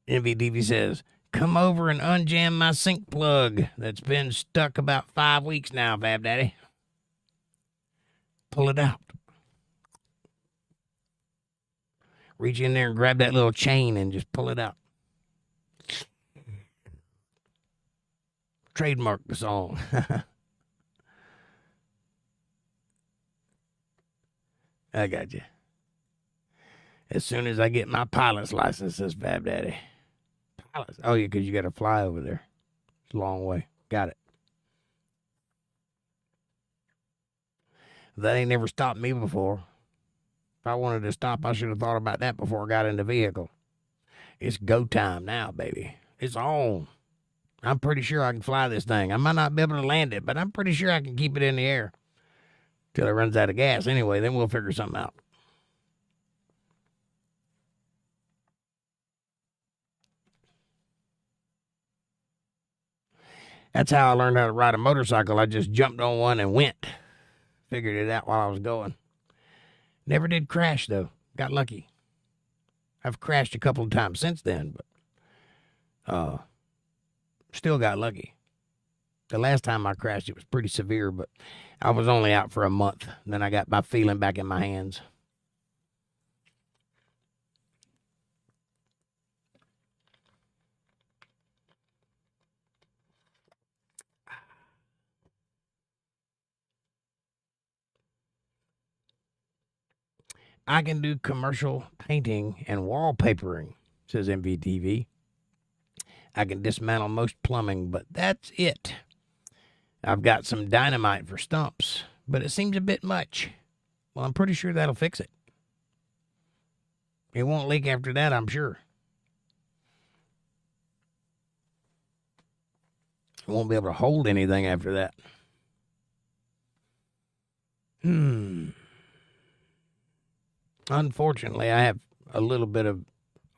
MVDV says, come over and unjam my sink plug that's been stuck about 5 weeks now, Fab Daddy. Pull it out. Reach in there and grab that little chain and just pull it out. Trademark the song. I got you. As soon as I get my pilot's license, says Fab Daddy. Pilot's? Oh, yeah, because you got to fly over there. It's a long way. Got it. That ain't never stopped me before. If I wanted to stop, I should have thought about that before I got in the vehicle. It's go time now, baby. It's on. I'm pretty sure I can fly this thing. I might not be able to land it, but I'm pretty sure I can keep it in the air till it runs out of gas. Anyway, then we'll figure something out. That's how I learned how to ride a motorcycle. I just jumped on one and went. Figured it out while I was going. Never did crash, though. Got lucky. I've crashed a couple of times since then, but still got lucky. The last time I crashed, it was pretty severe, but I was only out for a month. Then I got my feeling back in my hands. I can do commercial painting and wallpapering, says MVTV. I can dismantle most plumbing, but that's it. I've got some dynamite for stumps, but it seems a bit much. Well, I'm pretty sure that'll fix it. It won't leak after that, I'm sure. It won't be able to hold anything after that. Unfortunately, I have a little bit of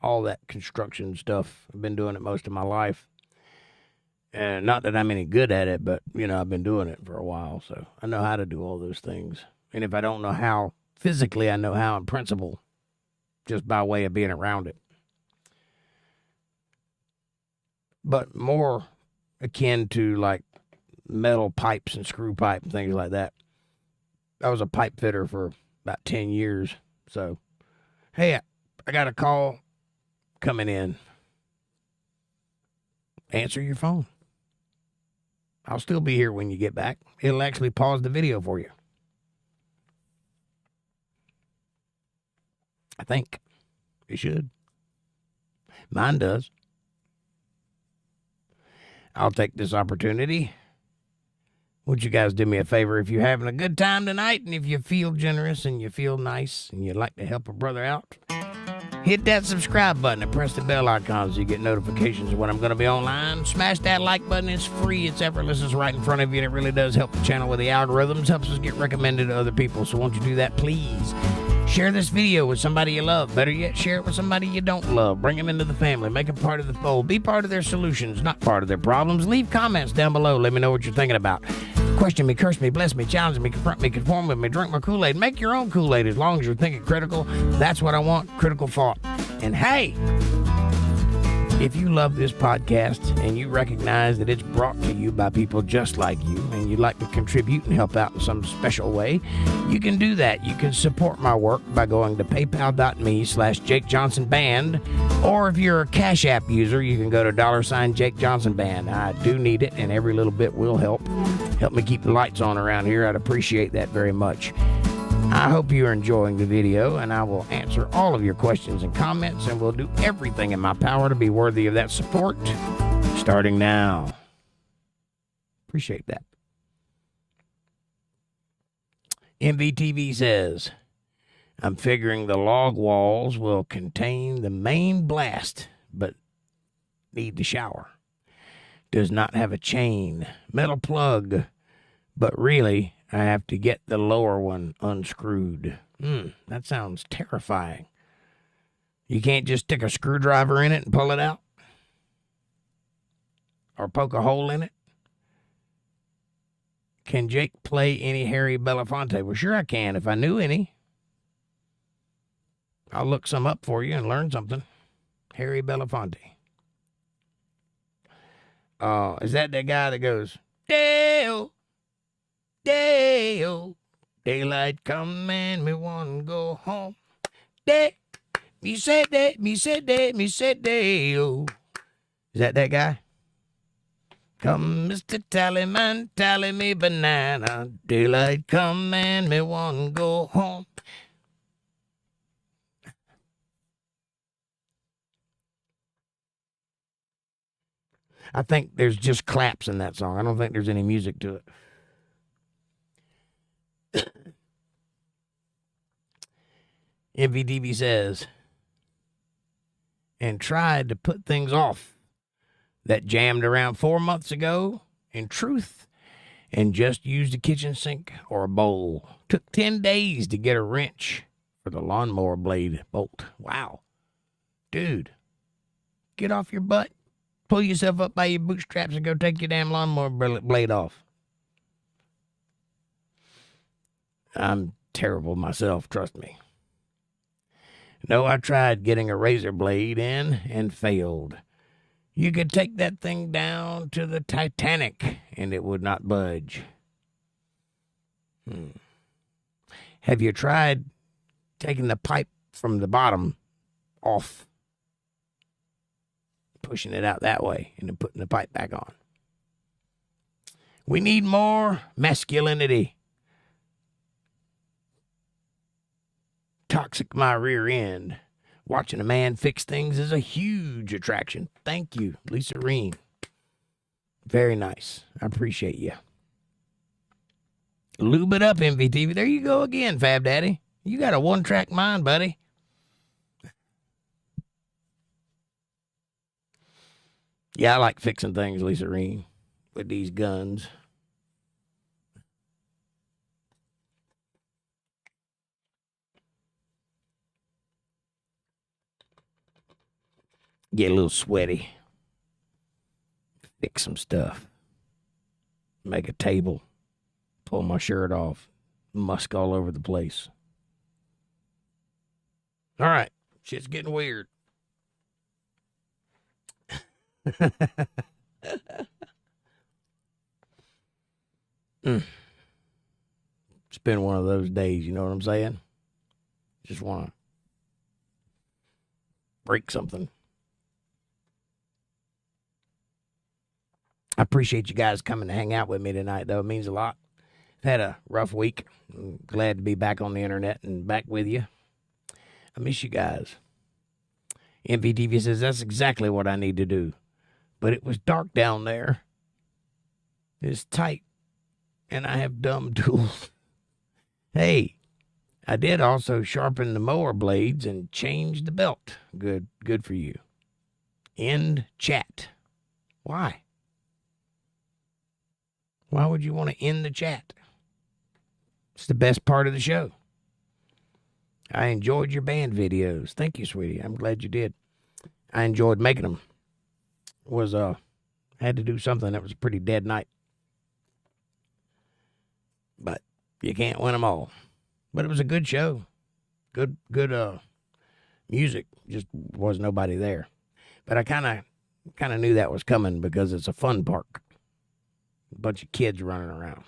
all that construction stuff. I've been doing it most of my life. And not that I'm any good at it, but, I've been doing it for a while, so I know how to do all those things. And if I don't know how physically, I know how in principle, just by way of being around it. But more akin to, like, metal pipes and screw pipe and things like that. I was a pipe fitter for about 10 years. So, hey, I got a call coming in. Answer your phone. I'll still be here when you get back. It'll actually pause the video for you. I think it should. Mine does. I'll take this opportunity. Would you guys do me a favor if you're having a good time tonight and if you feel generous and you feel nice and you'd like to help a brother out? Hit that subscribe button and press the bell icon so you get notifications of when I'm going to be online. Smash that like button. It's free. It's effortless. It's right in front of you. And it really does help the channel with the algorithms. Helps us get recommended to other people. So won't you do that, please? Share this video with somebody you love. Better yet, share it with somebody you don't love. Bring them into the family. Make them part of the fold. Be part of their solutions, not part of their problems. Leave comments down below. Let me know what you're thinking about. Question me, curse me, bless me, challenge me, confront me, conform with me, drink my Kool-Aid. Make your own Kool-Aid as long as you're thinking critical. That's what I want, critical thought. And hey, if you love this podcast and you recognize that it's brought to you by people just like you and you'd like to contribute and help out in some special way, you can do that. You can support my work by going to paypal.me/jakejohnsonband. Or if you're a CashApp user, you can go to $JakeJohnsonBand. I do need it, and every little bit will help. Help me keep the lights on around here. I'd appreciate that very much. I hope you're enjoying the video, and I will answer all of your questions and comments, and will do everything in my power to be worthy of that support, starting now. Appreciate that. MVTV says, I'm figuring the log walls will contain the main blast, but need the shower. Does not have a chain, metal plug, but really, I have to get the lower one unscrewed. That sounds terrifying. You can't just stick a screwdriver in it and pull it out? Or poke a hole in it? Can Jake play any Harry Belafonte? Well, sure I can, if I knew any. I'll look some up for you and learn something. Harry Belafonte. Is that guy that goes, Dale? Day-o, daylight come and me want to go home. Day, me said day, me said day, me said day-o. Is that guy? Come, Mr. Tallyman, tally me banana. Daylight come and me want to go home. I think there's just claps in that song. I don't think there's any music to it. MVDB says, and tried to put things off that jammed around 4 months ago, in truth, and just used a kitchen sink or a bowl. Took 10 days to get a wrench for the lawnmower blade bolt. Wow. Dude, get off your butt, pull yourself up by your bootstraps and go take your damn lawnmower blade off. I'm terrible myself, trust me. No, I tried getting a razor blade in and failed. You could take that thing down to the Titanic and it would not budge. Have you tried taking the pipe from the bottom off, pushing it out that way, and then putting the pipe back on? We need more masculinity. Toxic my rear end. Watching a man fix things is a huge attraction. Thank you, Lisa Reen. Very nice. I appreciate you. Lube it up, MVTV. There you go again, Fab Daddy. You got a one-track mind, buddy. Yeah, I like fixing things, Lisa Reen, with these guns. Get a little sweaty. Fix some stuff. Make a table. Pull my shirt off. Musk all over the place. All right. Shit's getting weird. It's been one of those days, you know what I'm saying? Just want to break something. I appreciate you guys coming to hang out with me tonight, though. It means a lot. I've had a rough week. I'm glad to be back on the internet and back with you. I miss you guys. MVTV says, that's exactly what I need to do. But it was dark down there. It's tight. And I have dumb tools. Hey, I did also sharpen the mower blades and change the belt. Good for you. End chat. Why? Why would you want to end the chat? It's the best part of the show. I enjoyed your band videos. Thank you, sweetie. I'm glad you did. I enjoyed making them. Had to do something that was a pretty dead night. But you can't win them all. But it was a good show. Good music. Just was nobody there. But I kind of knew that was coming because it's a fun park. A bunch of kids running around.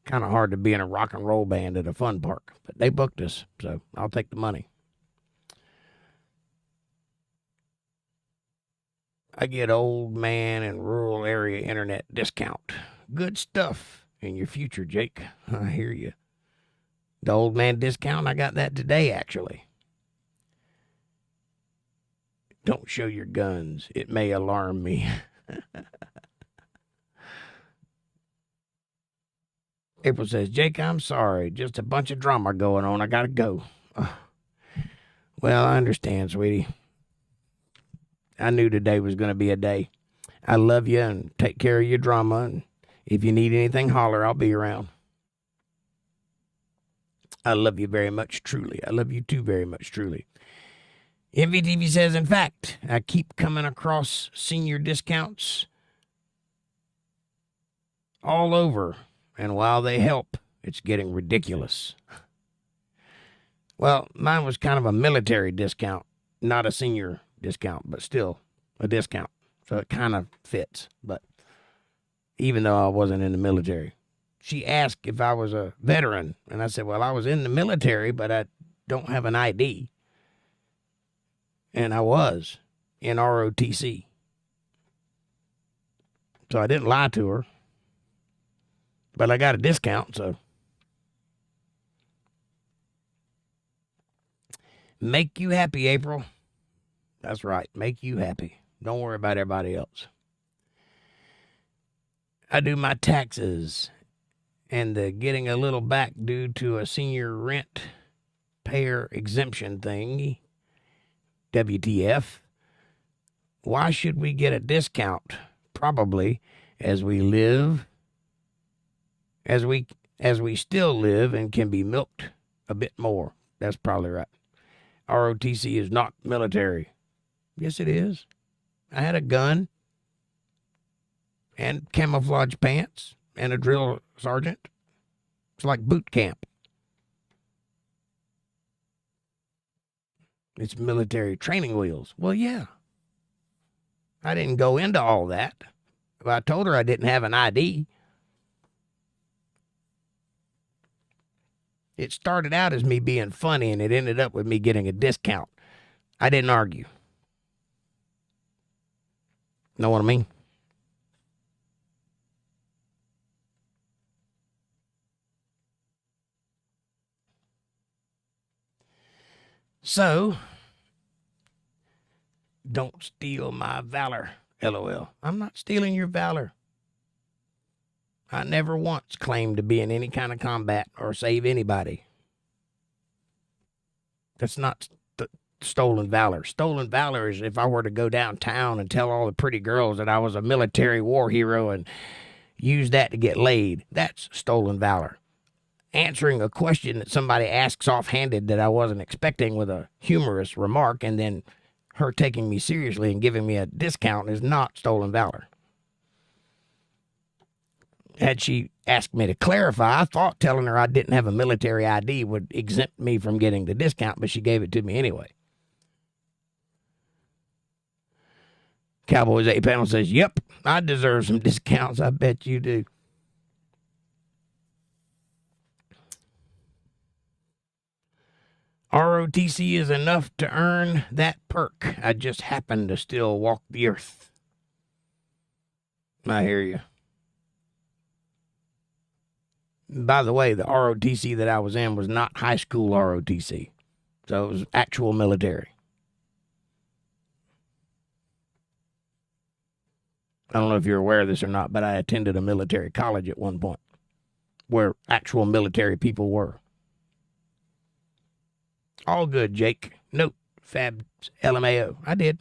Kind of hard to be in a rock and roll band at a fun park. But they booked us, so I'll take the money. I get old man and rural area internet discount. Good stuff in your future, Jake. I hear you. The old man discount, I got that today, actually. Don't show your guns. It may alarm me. April says, Jake, I'm sorry. Just a bunch of drama going on. I got to go. Well, I understand, sweetie. I knew today was going to be a day. I love you and take care of your drama. And if you need anything, holler. I'll be around. I love you very much, truly. I love you too very much, truly. MVTV says, in fact, I keep coming across senior discounts all over. And while they help, it's getting ridiculous. Well, mine was kind of a military discount, not a senior discount, but still a discount. So it kind of fits. But even though I wasn't in the military, she asked if I was a veteran. And I said, well, I was in the military, but I don't have an ID. And I was in ROTC. So I didn't lie to her. But I got a discount, so. Make you happy, April. That's right. Make you happy. Don't worry about everybody else. I do my taxes and the getting a little back due to a senior rent payer exemption thingy. WTF. Why should we get a discount? Probably as we still live and can be milked a bit more. That's probably right. ROTC is not military. Yes, it is. I had a gun and camouflage pants and a drill sergeant. It's like boot camp. It's military training wheels. Well, yeah. I didn't go into all that. I told her I didn't have an ID. It started out as me being funny, and it ended up with me getting a discount. I didn't argue. Know what I mean? So, don't steal my valor, LOL. I'm not stealing your valor. I never once claimed to be in any kind of combat or save anybody. That's not stolen valor. Stolen valor is if I were to go downtown and tell all the pretty girls that I was a military war hero and use that to get laid. That's stolen valor. Answering a question that somebody asks offhanded that I wasn't expecting with a humorous remark and then her taking me seriously and giving me a discount is not stolen valor. Had she asked me to clarify, I thought telling her I didn't have a military ID would exempt me from getting the discount, but she gave it to me anyway. Cowboys 8 Panel says, yep, I deserve some discounts. I bet you do. ROTC is enough to earn that perk. I just happen to still walk the earth. I hear you. By the way, the ROTC that I was in was not high school ROTC. So it was actual military. I don't know if you're aware of this or not, but I attended a military college at one point where actual military people were. All good, Jake. Nope. Fab LMAO. I did.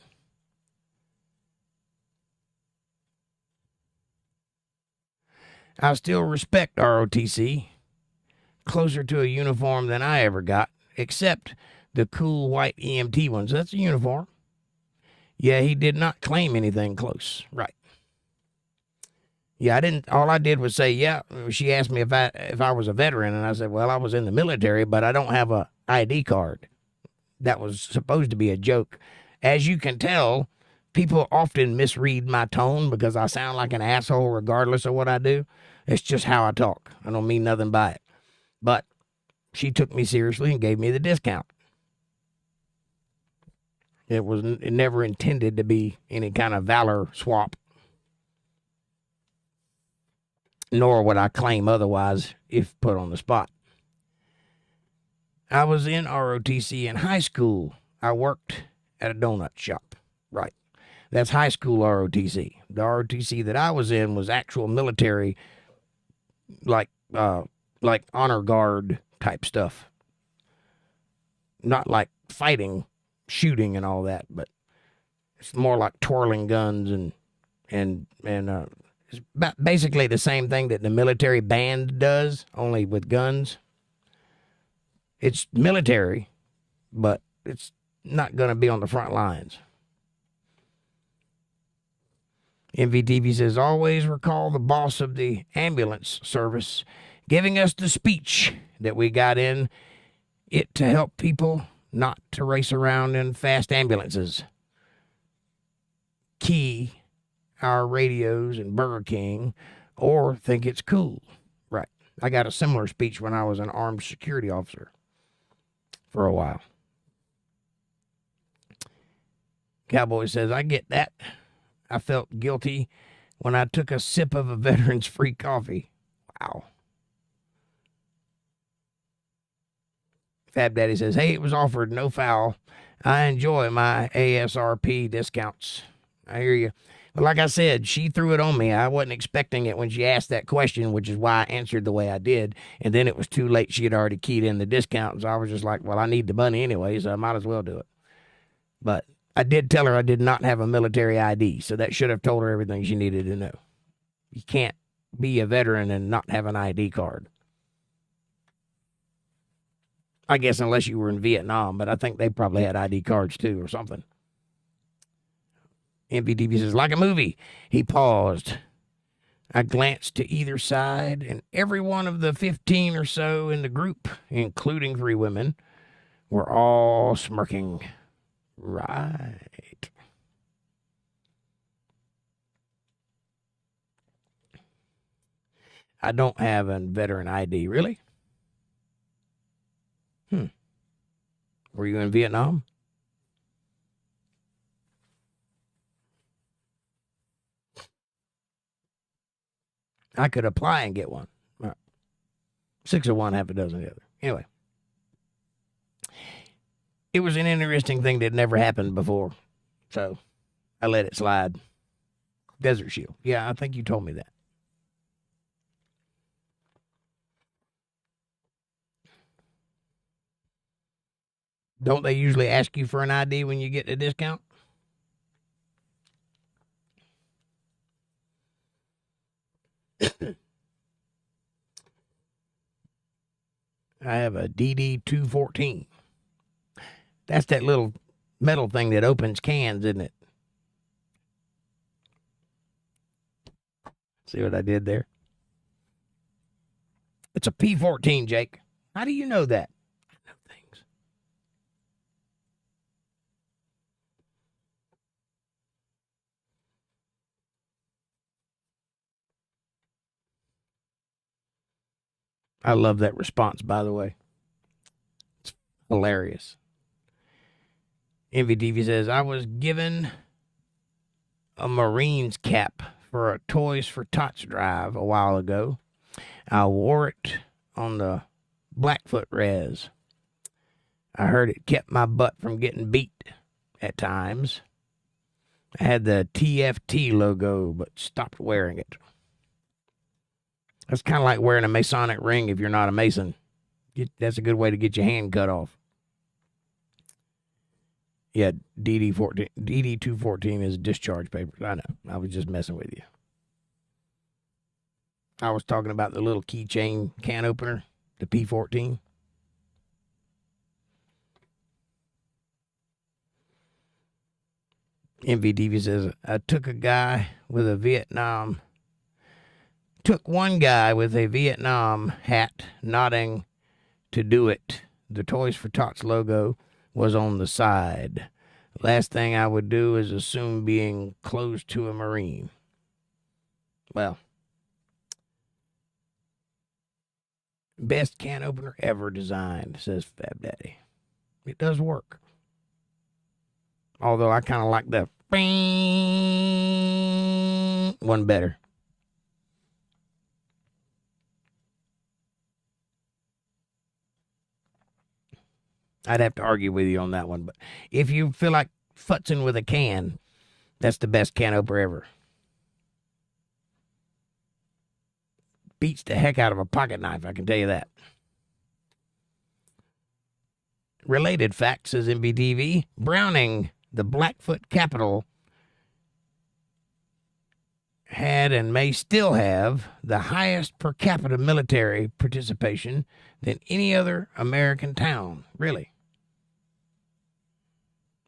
I still respect ROTC. Closer to a uniform than I ever got, except the cool white EMT ones. That's a uniform. Yeah, he did not claim anything close. Right. Yeah, I didn't. All I did was say, yeah. She asked me if I was a veteran, and I said, well, I was in the military, but I don't have a ID card. That was supposed to be a joke. As you can tell, people often misread my tone because I sound like an asshole regardless of what I do. It's just how I talk. I don't mean nothing by it. But she took me seriously and gave me the discount. It never intended to be any kind of valor swap. Nor would I claim otherwise if put on the spot. I was in ROTC in high school. I worked at a donut shop. Right. That's high school ROTC. The ROTC that I was in was actual military, like honor guard type stuff. Not like fighting, shooting and all that, but it's more like twirling guns and it's basically the same thing that the military band does, only with guns. It's military, but it's not going to be on the front lines. MVTV says, always recall the boss of the ambulance service giving us the speech that we got in it to help people not to race around in fast ambulances. Key our radios and Burger King or think it's cool. Right. I got a similar speech when I was an armed security officer for a while. Cowboy says, I get that. I felt guilty when I took a sip of a veteran's free coffee. Wow. Fab Daddy says, hey, it was offered, no foul. I enjoy my ASRP discounts. I hear you. But like I said, she threw it on me. I wasn't expecting it when she asked that question, which is why I answered the way I did. And then it was too late. She had already keyed in the discount. So I was just like, well, I need the money anyway, so I might as well do it. But I did tell her I did not have a military ID, so that should have told her everything she needed to know. You can't be a veteran and not have an ID card. I guess unless you were in Vietnam, but I think they probably had ID cards too or something. MVDB says, like a movie. He paused. I glanced to either side, and every one of the 15 or so in the group, including 3 women, were all smirking. Right. I don't have a veteran ID, really? Were you in Vietnam? I could apply and get one. All right. 6 of one, half a dozen of the other. Anyway. It was an interesting thing that never happened before. So I let it slide. Desert Shield. Yeah, I think you told me that. Don't they usually ask you for an ID when you get a discount? I have a DD-214. That's that little metal thing that opens cans, isn't it? See what I did there? It's a P14, Jake. How do you know that? I know things. I love that response, by the way. Hilarious. MVDV says, I was given a Marine's cap for a Toys for Tots drive a while ago. I wore it on the Blackfoot res. I heard it kept my butt from getting beat at times. I had the TFT logo, but stopped wearing it. That's kind of like wearing a Masonic ring if you're not a Mason. That's a good way to get your hand cut off. Yeah, DD214 is discharge papers. I know. I was just messing with you. I was talking about the little keychain can opener, the P14. MVDV says, I took one guy with a Vietnam hat nodding to do it. The Toys for Tots logo was on the side. Last thing I would do is assume being close to a Marine. Well, best can opener ever designed, says Fab Daddy. It does work. Although I kind of like the one better. I'd have to argue with you on that one. But if you feel like futzing with a can, that's the best can opener ever. Beats the heck out of a pocket knife, I can tell you that. Related fact, says MBTV, Browning, the Blackfoot capital, had and may still have the highest per capita military participation than any other American town. Really.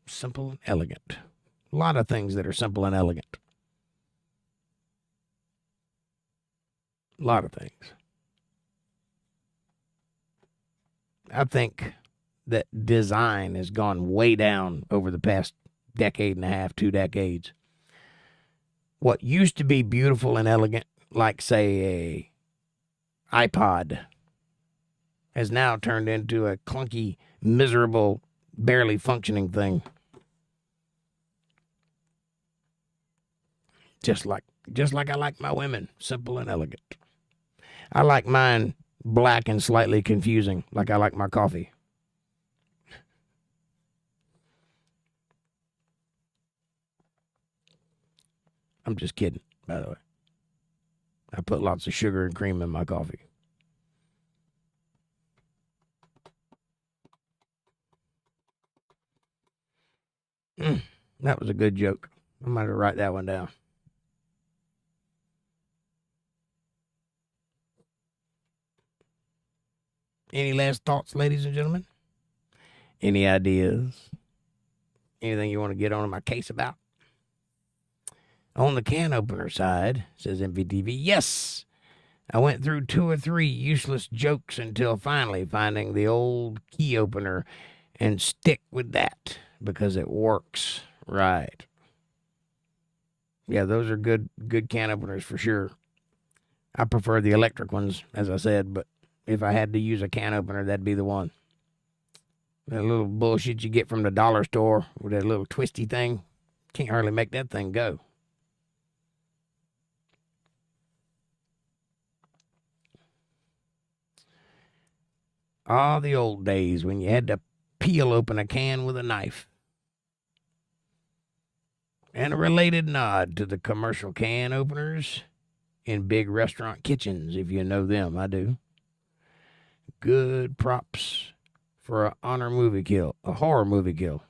Simple and elegant. A lot of things that are simple and elegant. A lot of things. I think that design has gone way down over the past decade and a half, 2 decades. What used to be beautiful and elegant, like, say, a iPod, has now turned into a clunky, miserable, barely functioning thing. Just like I like my women, simple and elegant. I like mine black and slightly confusing, like I like my coffee. I'm just kidding, by the way. I put lots of sugar and cream in my coffee. That was a good joke. I might write that one down. Any last thoughts, ladies and gentlemen? Any ideas? Anything you want to get on my case about? On the can opener side, says MVTV, yes, I went through 2 or 3 useless jokes until finally finding the old key opener and stick with that because it works. Right. Yeah, those are good can openers for sure. I prefer the electric ones, as I said, but if I had to use a can opener, that'd be the one. That little bullshit you get from the dollar store with that little twisty thing, can't hardly make that thing go. Ah, the old days when you had to peel open a can with a knife. And a related nod to the commercial can openers in big restaurant kitchens, if you know them. I do. Good props for a horror movie kill.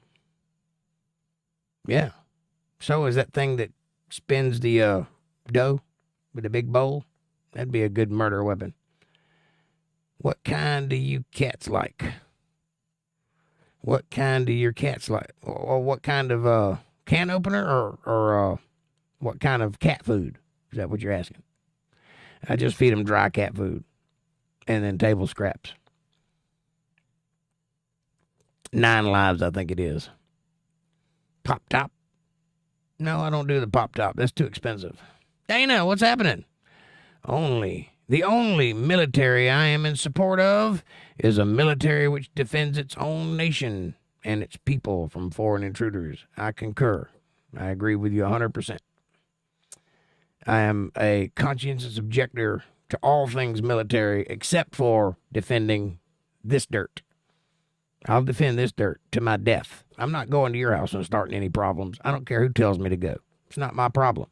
Yeah. So is that thing that spins the dough with a big bowl? That'd be a good murder weapon. What kind do you cats like? What kind do your cats like? Or what kind of can opener or what kind of cat food? Is that what you're asking? I just feed them dry cat food and then table scraps. 9 lives, I think it is. Pop top? No, I don't do the pop top. That's too expensive. Dana, what's happening? Only The only military I am in support of is a military which defends its own nation and its people from foreign intruders. I concur. I agree with you 100%. I am a conscientious objector to all things military except for defending this dirt. I'll defend this dirt to my death. I'm not going to your house and starting any problems. I don't care who tells me to go. It's not my problem.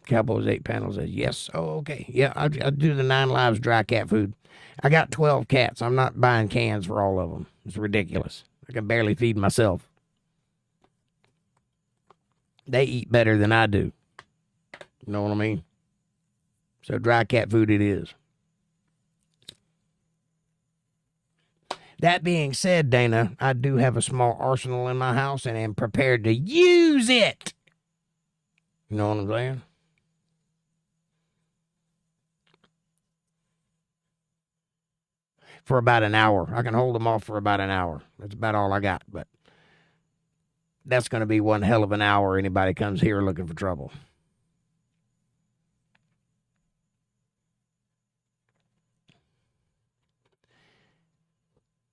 Cowboys 8 panel says, yes. Oh, okay. Yeah, I'll do the 9 Lives dry cat food. I got 12 cats. I'm not buying cans for all of them. It's ridiculous. I can barely feed myself. They eat better than I do. You know what I mean? So dry cat food it is. That being said, Dana, I do have a small arsenal in my house and am prepared to use it. You know what I'm saying? For about an hour. I can hold them off for about an hour. That's about all I got, but that's going to be one hell of an hour anybody comes here looking for trouble.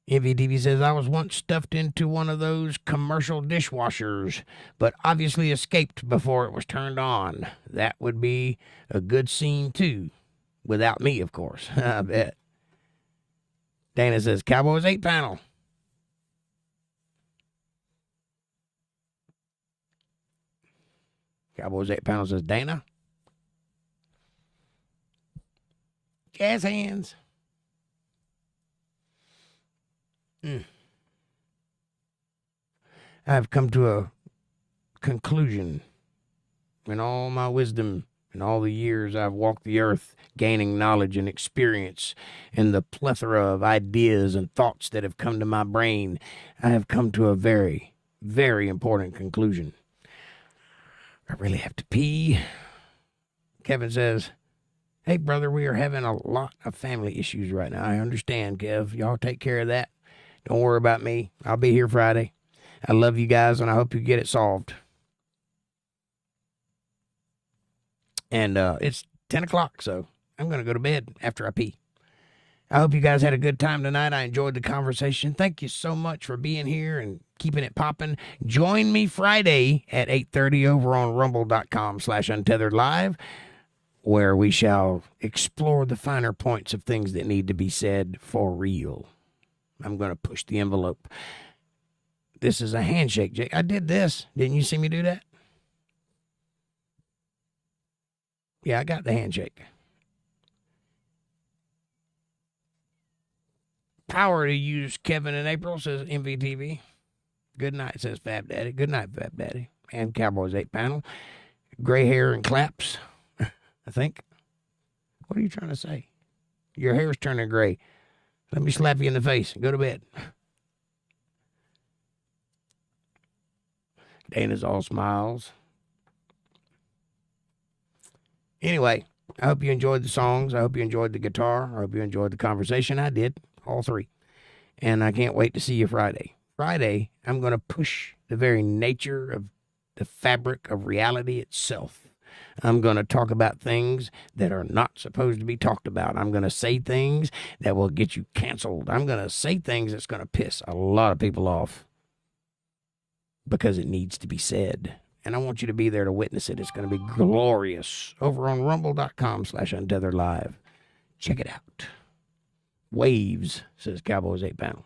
MVTV says, I was once stuffed into one of those commercial dishwashers, but obviously escaped before it was turned on. That would be a good scene, too. Without me, of course. I bet. Dana says, Cowboys 8 panel. Cowboys 8 panel says, Dana. Jazz hands. I've come to a conclusion in all my wisdom in all the years I've walked the earth, gaining knowledge and experience in the plethora of ideas and thoughts that have come to my brain. I have come to a very, very important conclusion. I really have to pee. Kevin says, hey, brother, we are having a lot of family issues right now. I understand, Kev. Y'all take care of that. Don't worry about me. I'll be here Friday. I love you guys, and I hope you get it solved. And it's 10 o'clock, so I'm going to go to bed after I pee. I hope you guys had a good time tonight. I enjoyed the conversation. Thank you so much for being here and keeping it popping. Join me Friday at 8:30 over on rumble.com/UntetheredLive, where we shall explore the finer points of things that need to be said for real. I'm going to push the envelope. This is a handshake, Jake. I did this. Didn't you see me do that? Yeah, I got the handshake. Power to use Kevin and April, says MVTV. Good night, says Fab Daddy. Good night, Fab Daddy. And Cowboys 8 panel. Gray hair and claps, I think. What are you trying to say? Your hair's turning gray. Let me slap you in the face and go to bed. Dana's all smiles. Anyway, I hope you enjoyed the songs. I hope you enjoyed the guitar. I hope you enjoyed the conversation. I did, all three. And I can't wait to see you Friday. Friday, I'm going to push the very nature of the fabric of reality itself. I'm going to talk about things that are not supposed to be talked about. I'm going to say things that will get you canceled. I'm going to say things that's going to piss a lot of people off because it needs to be said. And I want you to be there to witness it. It's going to be glorious. Over on rumble.com/UntetheredLive. Check it out. Waves, says Cowboys 8 panel.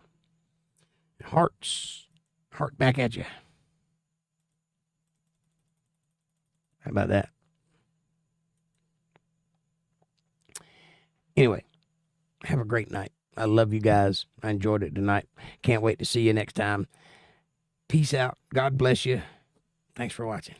Hearts. Heart back at you. How about that? Anyway, have a great night. I love you guys. I enjoyed it tonight. Can't wait to see you next time. Peace out. God bless you. Thanks for watching.